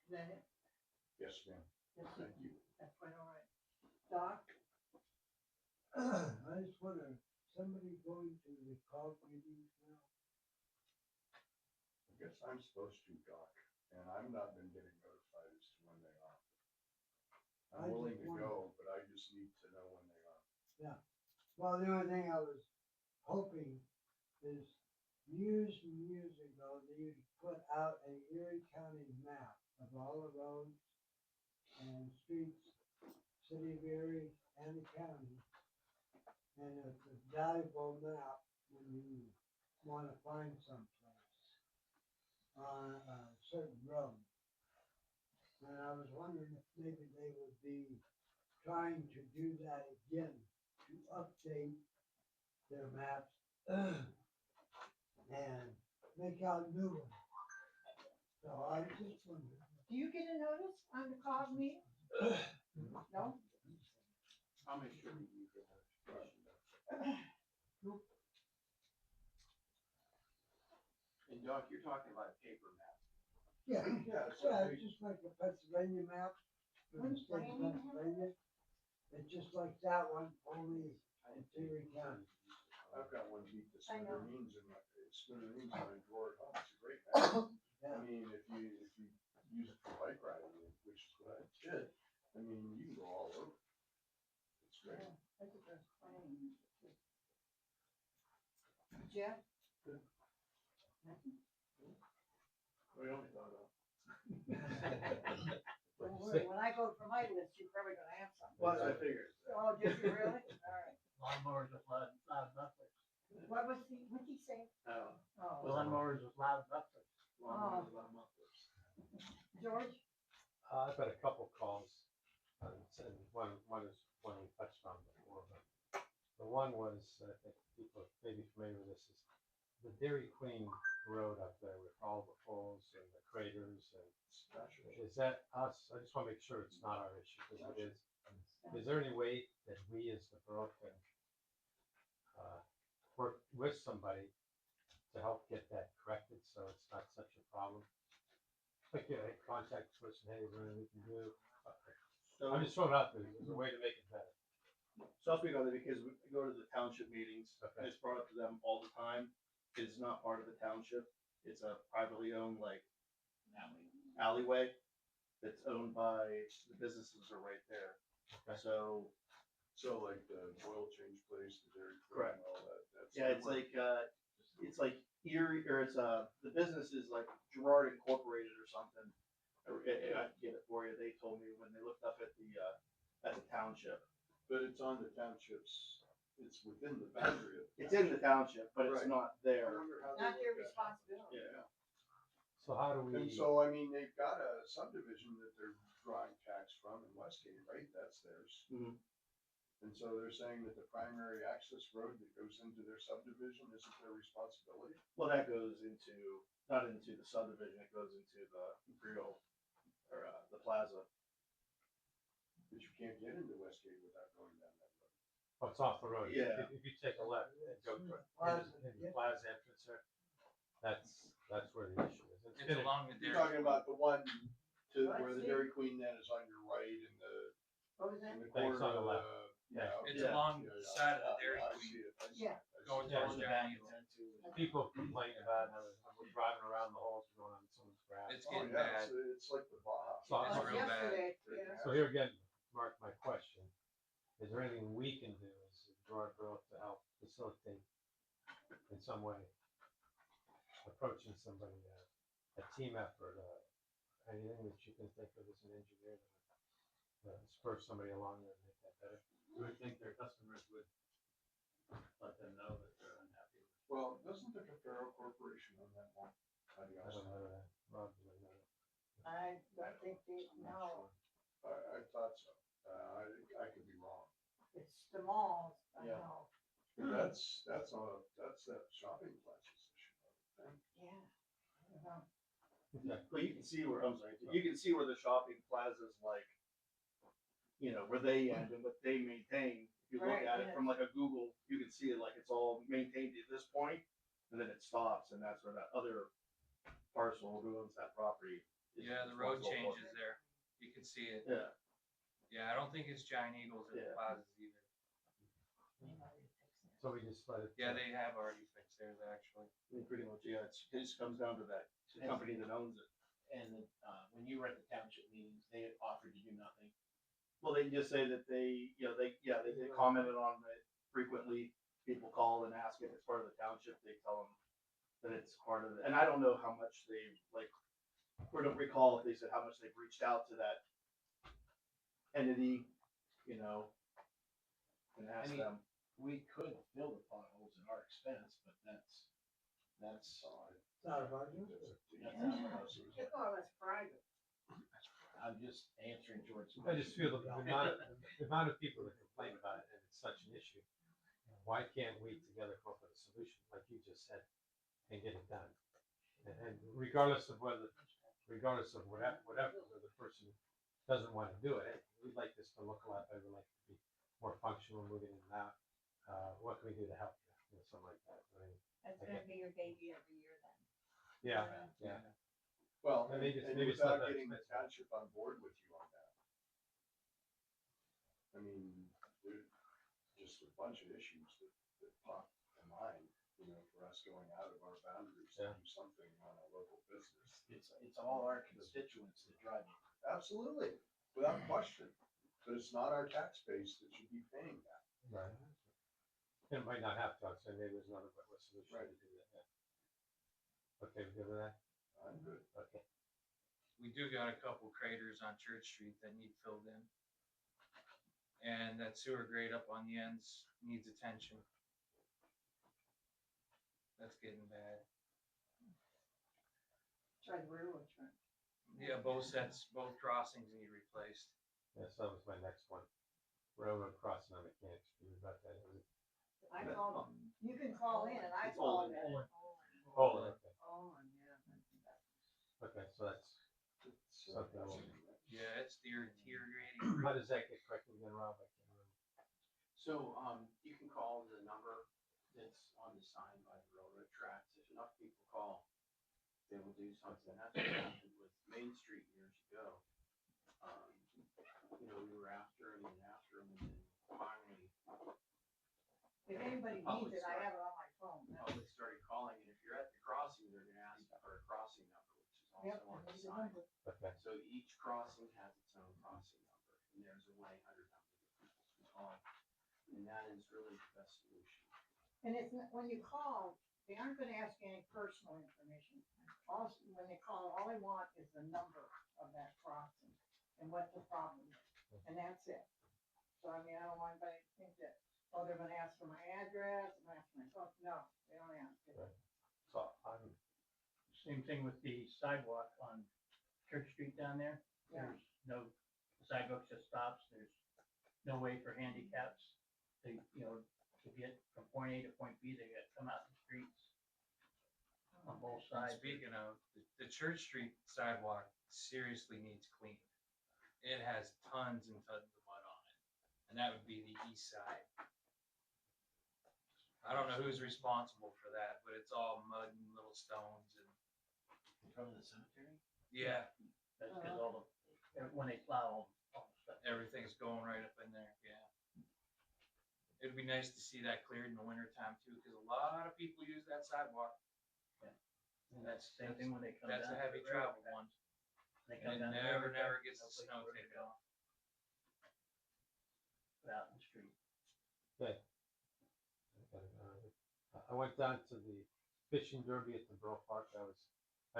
Is that it? Yes, ma'am. That's it. Thank you. That's quite all right. Doc? I just wonder, somebody going to the COG meetings now? I guess I'm supposed to, Doc, and I've not been getting notified as to when they are. I I'm willing just to wonder. go, but I just need to know when they are. Well, the only thing I was hoping is years and years ago, they put out a Erie County map of all the roads and streets, city of Erie and the county. And it's a valuable map when you wanna find someplace on a certain road. And I was wondering if maybe they would be trying to do that again, to update their maps and make out new ones. So I was just wondering. Do you get a notice on the COG meeting? No? I'll make sure that you get notification. And Doc, you're talking about a paper map. Yeah, Yeah, yeah, it's just like the Pennsylvania map for the When's state of Miami have Pennsylvania. It's just like that one, only in Erie County. I've got one beat the I know. smithereens in my, smithereens in my drawer at home. It's a great map. Yeah. I mean, if you use it for bike riding, which is what I did, I mean, you can go all over. It's great. I think that's fine. Jeff? Nothing? We only thought of. Don't worry, when I go for my list, you're probably gonna have something. Plus, I figured. Oh, did you really? All right. Lawnmowers with loud mufflers. What'd he say? Oh. Oh, Lawnmowers with loud mufflers. Lawnmowers with loud mufflers. George? I've got a couple calls, and one is one we touched on before, but the one was, I think people may be familiar with this, is the Dairy Queen Road up there with all the holes and the craters, and is that us? I just wanna make sure it's not our issue, because it is. Is there any way that we as the borough can work with somebody to help get that corrected, so it's not such a problem? Like, yeah, contact person, hey, what we can do? I'm just throwing it out there, there's a way to make it better. So I'll speak on it because we go to the township meetings, and Okay. it's brought up to them all the time. It's not part of the township. It's a privately owned, like, alleyway that's owned by, the businesses are right there. Okay. So, So like the oil change place, the Dairy Queen Correct. and all that, that's. yeah, it's like Erie, or the business is like Girard Incorporated or something. I can get it for you. They told me when they looked up at That's a township. But it's on the townships, it's within the boundary of. It's in the township, but it's Right. not I there. wonder how they Not their look at it. responsibility. Yeah, So how do we? and so, I mean, they've got a subdivision that they're drawing tax from in Westgate, right? That's theirs. Mhm. And so they're saying that the primary access road that goes into their subdivision isn't their responsibility? Well, that goes into, not into the subdivision, it goes into the Imperial, or, the plaza. But you can't get into Westgate without going down that road. Oh, it's off the road. Yeah. If you take a left and go in Plaza, the yeah. plaza entrance there, that's where the issue is. It's along the You're Dairy. talking about the one to Right, where the see? Dairy Queen then is on your right in the, What was that? in the Thanks, corner on of the the. left. Yeah. It's okay. along Yeah, the yeah, side of the yeah, Dairy I Queen. see it, I see Yeah. it, I see Going it. towards the Giant back Eagle. end too. People complain about it when we're driving around the holes going on someone's grass. It's Oh, getting yeah, bad. it's like the Baja. So It's Oh, real bad. yesterday, yeah. So here again, Mark, my question, is there anything we can do as Girard Borough to help facilitate in some way approaching somebody, a team effort, anything that you can think of as an engineer to spur somebody along there and make that better? You would think their customers would let them know that they're unhappy. Well, doesn't the Cafaro Corporation own that one? I don't know that, Rob, do I know that? I don't think they, no, I thought so. I could be wrong. it's the malls, I Yeah. know, That's that shopping plaza's issue, I think. yeah. I don't know. Okay. Well, you can see where, I'm sorry, you can see where the shopping plaza's like, you know, where they end and what they maintain. If you look Right, at it yeah. from like a Google, you can see it like it's all maintained at this point, and then it stops, and that's where that other parcel who owns that property. is Yeah, the road responsible for. changes there. You can see it. Yeah, Yeah, I don't think it's Giant Eagles in the Yeah. plazas either. So we just let it. Yeah, they have already fixed theirs actually. I mean, pretty much, yeah, it just comes down to that, the company that owns it. And, when you were at the township meetings, they offered to do nothing. Well, they just say that they, you know, they commented on it frequently. People call and ask if it's part of the township, they tell them that it's part of it. And I don't know how much they, like, or don't recall if they said how much they've reached out to that entity, you know, and asked mean, them. We could fill the potholes at our expense, but that's, It's not a budget. They call us private. I'm just answering George's I just question. feel the amount of people that complain about it, and it's such an issue. Why can't we together come up with a solution, like you just said, and get it done? And regardless of whatever, whether the person doesn't want to do it, we'd like this to look a lot better, we'd like it to be more functional, moving in and out. What can we do to help you, something like that, I mean, That's gonna be your baby every year then. yeah. Well, And and maybe it's not without that getting the expensive. township on board with you on that. I mean, there's just a bunch of issues that pop to mind, you know, for us going out of our boundaries to Yeah. do something on a local business. It's all our constituents that drive it. Absolutely, without question. But it's not our tax base that should be paying that. Right. It might not have to, so maybe there's another solution Right. to do that, yeah. Okay, we good with that? I'm good. Okay. We do got a couple craters on Church Street that need filled in. And that sewer grate up on the ends needs attention. That's getting bad. Try the railroad track. Yeah, both crossings need replaced. Yeah, so that was my next one. Railroad crossing on Mechanic Street, about that. I called, you can call in and I It's called Olin. in. Oh, okay, Yeah. okay, so that's something. Yeah, it's deteriorating. How does that get corrected again, Rob? I can't remember. So, you can call the number that's on the sign by the railroad tracks. If enough people call, they will do something. That's what happened with Main Street years ago. You know, we were after them, and then finally, If anybody needs it, I have it on my phone. the public started calling, and if you're at the crossing, they're gonna ask you for a crossing number, which is Yep, also on I the need the sign. number. Okay, So each crossing has its own crossing number, and there's a 1-800 number that people can call. And that is really the best solution. And it's, when you call, they aren't gonna ask you any personal information. Also, when they call, all they want is the number of that crossing and what the problem is, and that's it. So I mean, I don't want anybody to think that, oh, they're gonna ask for my address, I'm gonna ask for my phone, no, they don't ask it. Right. So I'm, Same thing with the sidewalk on Church Street down there. Yeah. There's no, the sidewalk just stops. There's no way for handicaps to, to get from point A to point B. They gotta come out the streets on both And sides. speaking of, the Church Street sidewalk seriously needs cleaned. It has tons and tons of mud on it, and that would be the east side. I don't know who's responsible for that, but it's all mud and little stones and, In front of the cemetery? yeah, That's because all the, when they plow, all the stuff. everything's going right up in there, yeah. It'd be nice to see that cleared in the winter time too, because a lot of people use that sidewalk. And that's the same thing when they come down. That's a to heavy the road. travel one. They And come it down the never, road, never gets no the place snow for it to taken go. off. Put out in the street. okay. I went down to the fishing derby at the Borough Park. I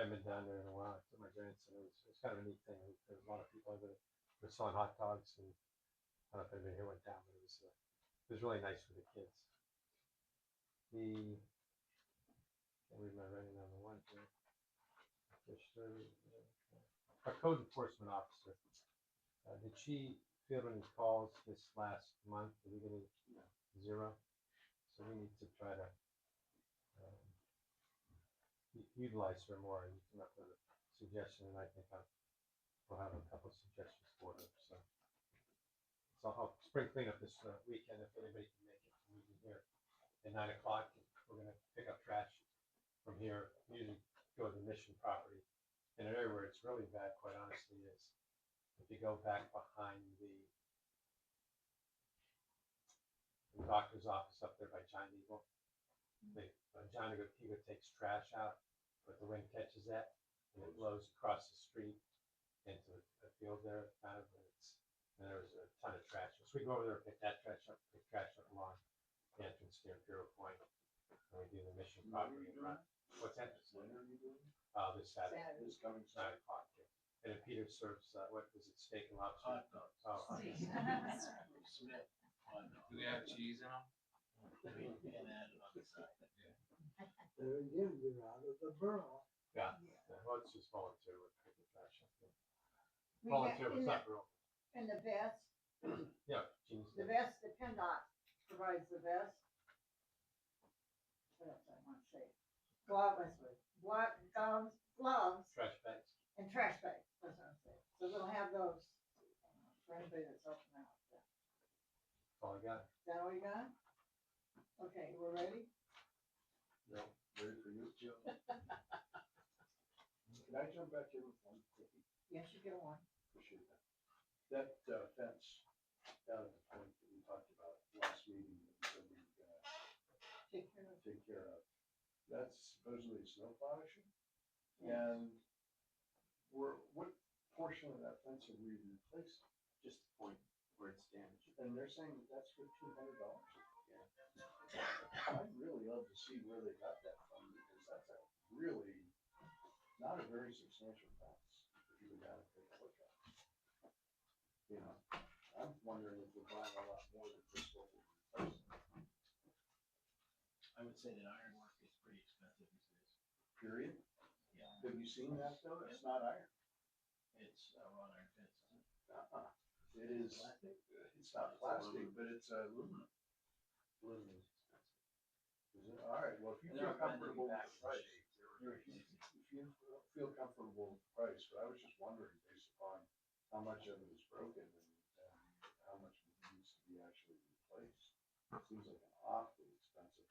haven't been down there in a while. I took my grandson. It was kind of a neat thing. There was a lot of people over there. They were selling hot dogs, and I don't know if anybody here went down, but it was really nice for the kids. Can't read my writing on the one here. Fish derby. Our code enforcement officer, did she field any calls this last month? Did we get any? Zero? So we need to try to utilize her more. You come up with a suggestion, and I think we'll have a couple of suggestions for her. So I'll spring cleanup this weekend if anybody can make it. We can here at 9 o'clock. We're gonna pick up trash from here. Usually go to the Mission property. And an area where it's really bad, quite honestly, is if you go back behind the doctor's office up there by Giant Eagle. Giant Eagle takes trash out, but the wind catches that and it blows across the street into a field there, kind of, and there was a ton of trash. So we go over there, pick that trash up, pick trash up along the entrance near Bureau Point, and we do the Mission property and run. What's that? When are you doing? This Saturday. Saturday. This coming 9 o'clock. Yeah. And then Peter serves, what was it, steak and lobster? Hot dogs. Oh, Smith, hot dog. Do we have cheese in them? And add it on the side. There again, you're out of the borough. yeah. Well, it's just volunteer with picking trash up there. We Volunteer have- was in not the- real. And the vest, Yeah, Jean's the there. vest, the PennDOT provides the vest. What else I want to say? Gloves, Trash bags. and trash bags, that's what I'm saying. So we'll have those for anybody that's helping out. Is That's all I got. that all you got? Okay, we're ready? No, ready for you, Joe? Can I jump back in with one quickie? Yes, you get one. Appreciate that. That fence down at the point that we talked about last meeting that we said we were gonna Take care of it. take care of. That's supposedly a snowplow issue? Yes. And what portion of that fence are we replacing? Just the point where it's damaged. And they're saying that that's $1,500. I'd really love to see where they got that from, because that's a really, not a very substantial fence, if you go down and take a look at it. You know, I'm wondering if we're buying a lot more than just what we're replacing. I would say that ironwork is pretty expensive these days. Period. Yeah. Have you seen that though? It's not iron. It's a wrought iron fence, isn't it? Uh-uh. It is, Plastic? it's not plastic, but it's aluminum. Aluminum is expensive. Is it? All right, well, if you And they're feel not gonna comfortable be with back the in the price, shape they were if you feel comfortable with the price, but I was just wondering based upon how much of it is broken and how much of it needs to be actually replaced. It seems like an awfully expensive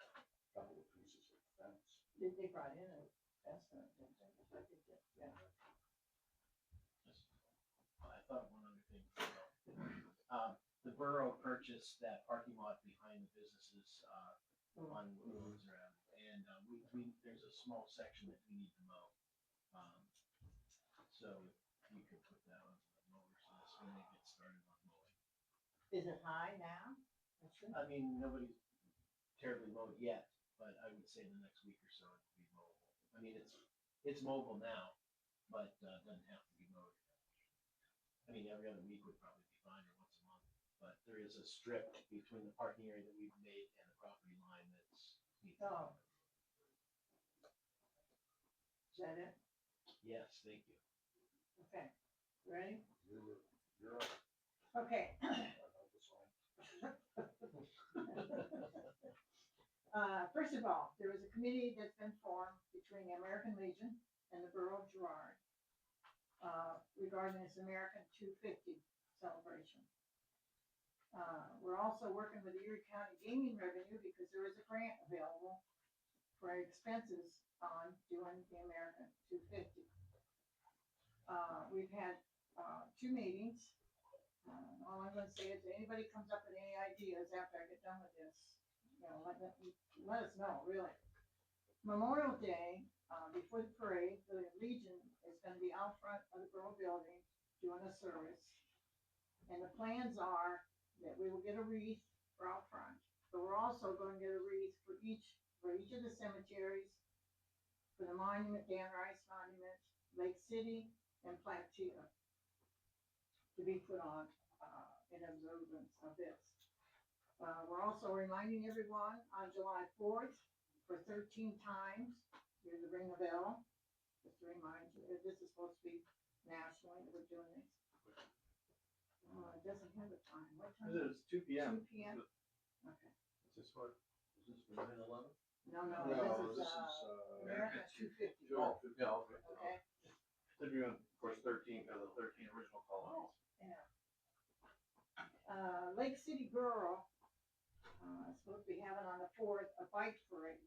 couple of pieces of fence. They brought in a estimate, didn't they? I think that- Yeah. I thought of one other thing. The borough purchased that parking lot behind the businesses, on Williams Ave. And, there's a small section that we need to mow. So if you could put that on the mower, so as soon as they get started on mowing. Is it high now? It should I mean, nobody's terribly mowed yet, but I would say in the next week or so it will be mowable. I mean, it's mowable now, but, doesn't have to be mowed. I mean, every other week would probably be fine, or once a month, but but there is a strip between the parking area that we've made and the property line that's. Oh. Is that it? Yes, thank you. Okay, ready? You're up. Okay. First of all, there is a committee that's been formed between the American Legion and the Borough of Girard regarding this American 250 celebration. We're also working with the Erie County Gaming Revenue because there is a grant available for expenses on doing the American 250. We've had 2 meetings. All I'm gonna say is if anybody comes up with any ideas after I get done with this, you know, let us know, really. Memorial Day, before the parade, the Legion is gonna be out front of the Borough building doing a service. And the plans are that we will get a wreath for out front, but we're also gonna get a wreath for each of the cemeteries, for the monument, Dan Rice Monument, Lake City, and Plantia, to be put on in observance of this. We're also reminding everyone on July 4th for 13 times, you're to ring a bell, just to remind you that this is supposed to be nationally that we're doing this. It doesn't have a time. What time? It's 2 p.m. 2 p.m. Okay. Is this what? Is this for 9/11? No, No, this is America 250. Oh, yeah, okay. Okay. They're doing, of course, 13 of the 13 original colonies. Yeah. Lake City Borough is supposed to be having on the 4th a bike parade.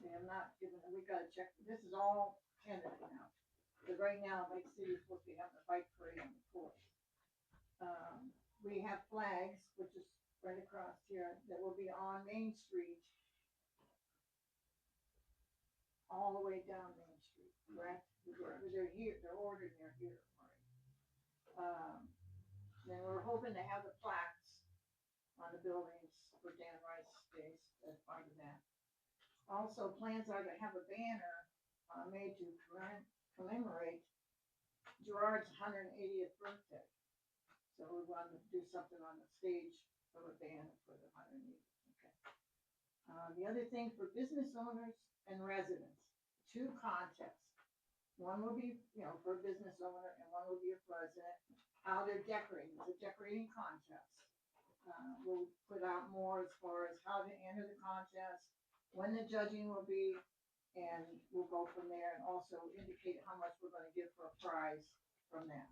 They have not given, we gotta check, this is all tentative now. But right now, Lake City is supposed to be having a bike parade on the 4th. We have flags, which is right across here, that will be on Main Street. All the way down Main Street, correct? They're here, they're ordered, they're here, right? Then we're hoping to have the plaques on the buildings for Dan Rice Days as part of that. Also, plans are to have a banner made to commemorate Girard's 180th birthday. So we want to do something on the stage of a banner for the 180th. Okay. The other thing for business owners and residents, 2 contests. One will be, you know, for a business owner and one will be a resident. How they're decorating, it's a decorating contest. We'll put out more as far as how to enter the contest, when the judging will be, and we'll go from there and also indicate how much we're gonna give for a prize from that.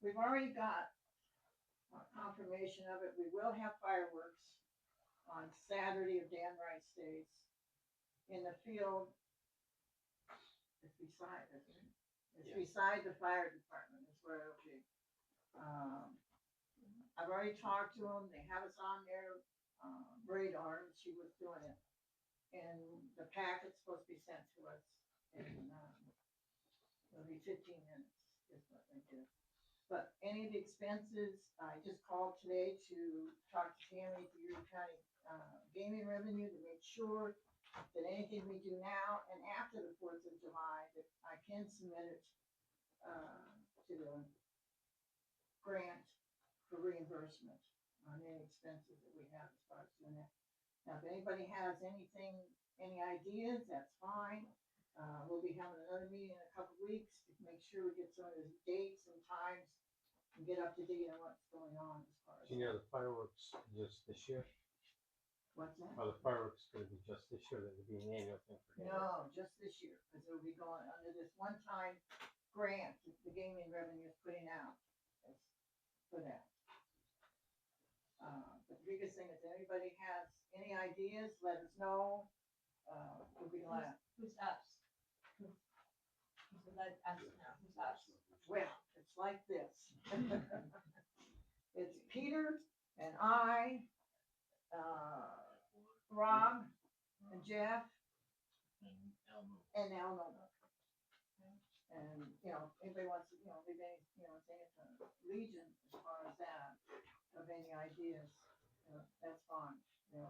We've already got confirmation of it. We will have fireworks on Saturday of Dan Rice Days in the field. It's beside, isn't it? It's beside the fire department is where it'll be. I've already talked to them. They have us on their radar. She was doing it. And the packet's supposed to be sent to us in it'll be 15 minutes is what they do. But any of the expenses, I just called today to talk to Tammy at the Erie County Gaming Revenue to make sure that anything we do now and after the 4th of July, that I can submit it to the grant for reimbursement on any expenses that we have as far as doing that. Now, if anybody has anything, any ideas, that's fine. We'll be having another meeting in a couple of weeks to make sure we get some of the dates and times and get up to date on what's going on as far as. You know, the fireworks just this year? What's that? Are the fireworks gonna be just this year, that'll be an annual thing for him? No, just this year, because it'll be going under this one-time grant that the gaming revenue is putting out for that. But the biggest thing is anybody has any ideas, let us know. We'll be glad. Who's us? Let us know, who's us? Well, it's like this. It's Peter and I, Rob and Jeff And Elmo. and Elmo. And, you know, anybody wants to, you know, leave any, you know, say it's a Legion as far as that, of any ideas, you know, that's fine. You know,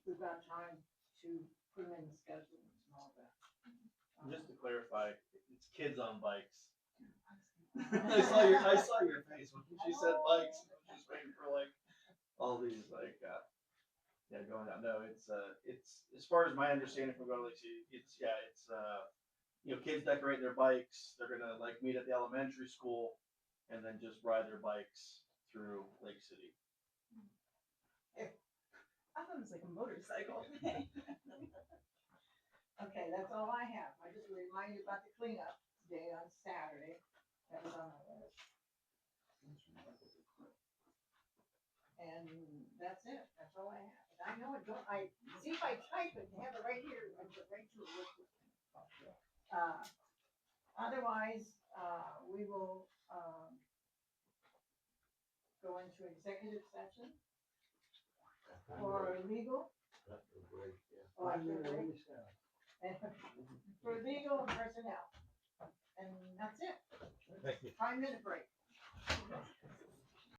we've got time to put them in the schedule and all that. Just to clarify, it's kids on bikes. I saw your face when she said bikes. I was just waiting for like all these like yeah going out. No, it's as far as my understanding from going to Lake City, it's you know, kids decorate their bikes. They're gonna like meet at the elementary school and then just ride their bikes through Lake City. I thought it was like a motorcycle thing. Okay, that's all I have. I just remind you about the cleanup day on Saturday. That was on my list. And that's it. That's all I have. I know it don't, I see if I type it, have it right here, I get right to it. Otherwise, we will, go into executive session for legal. Oh, after a break. For legal and personnel. And that's it. Thank you. 5-minute break.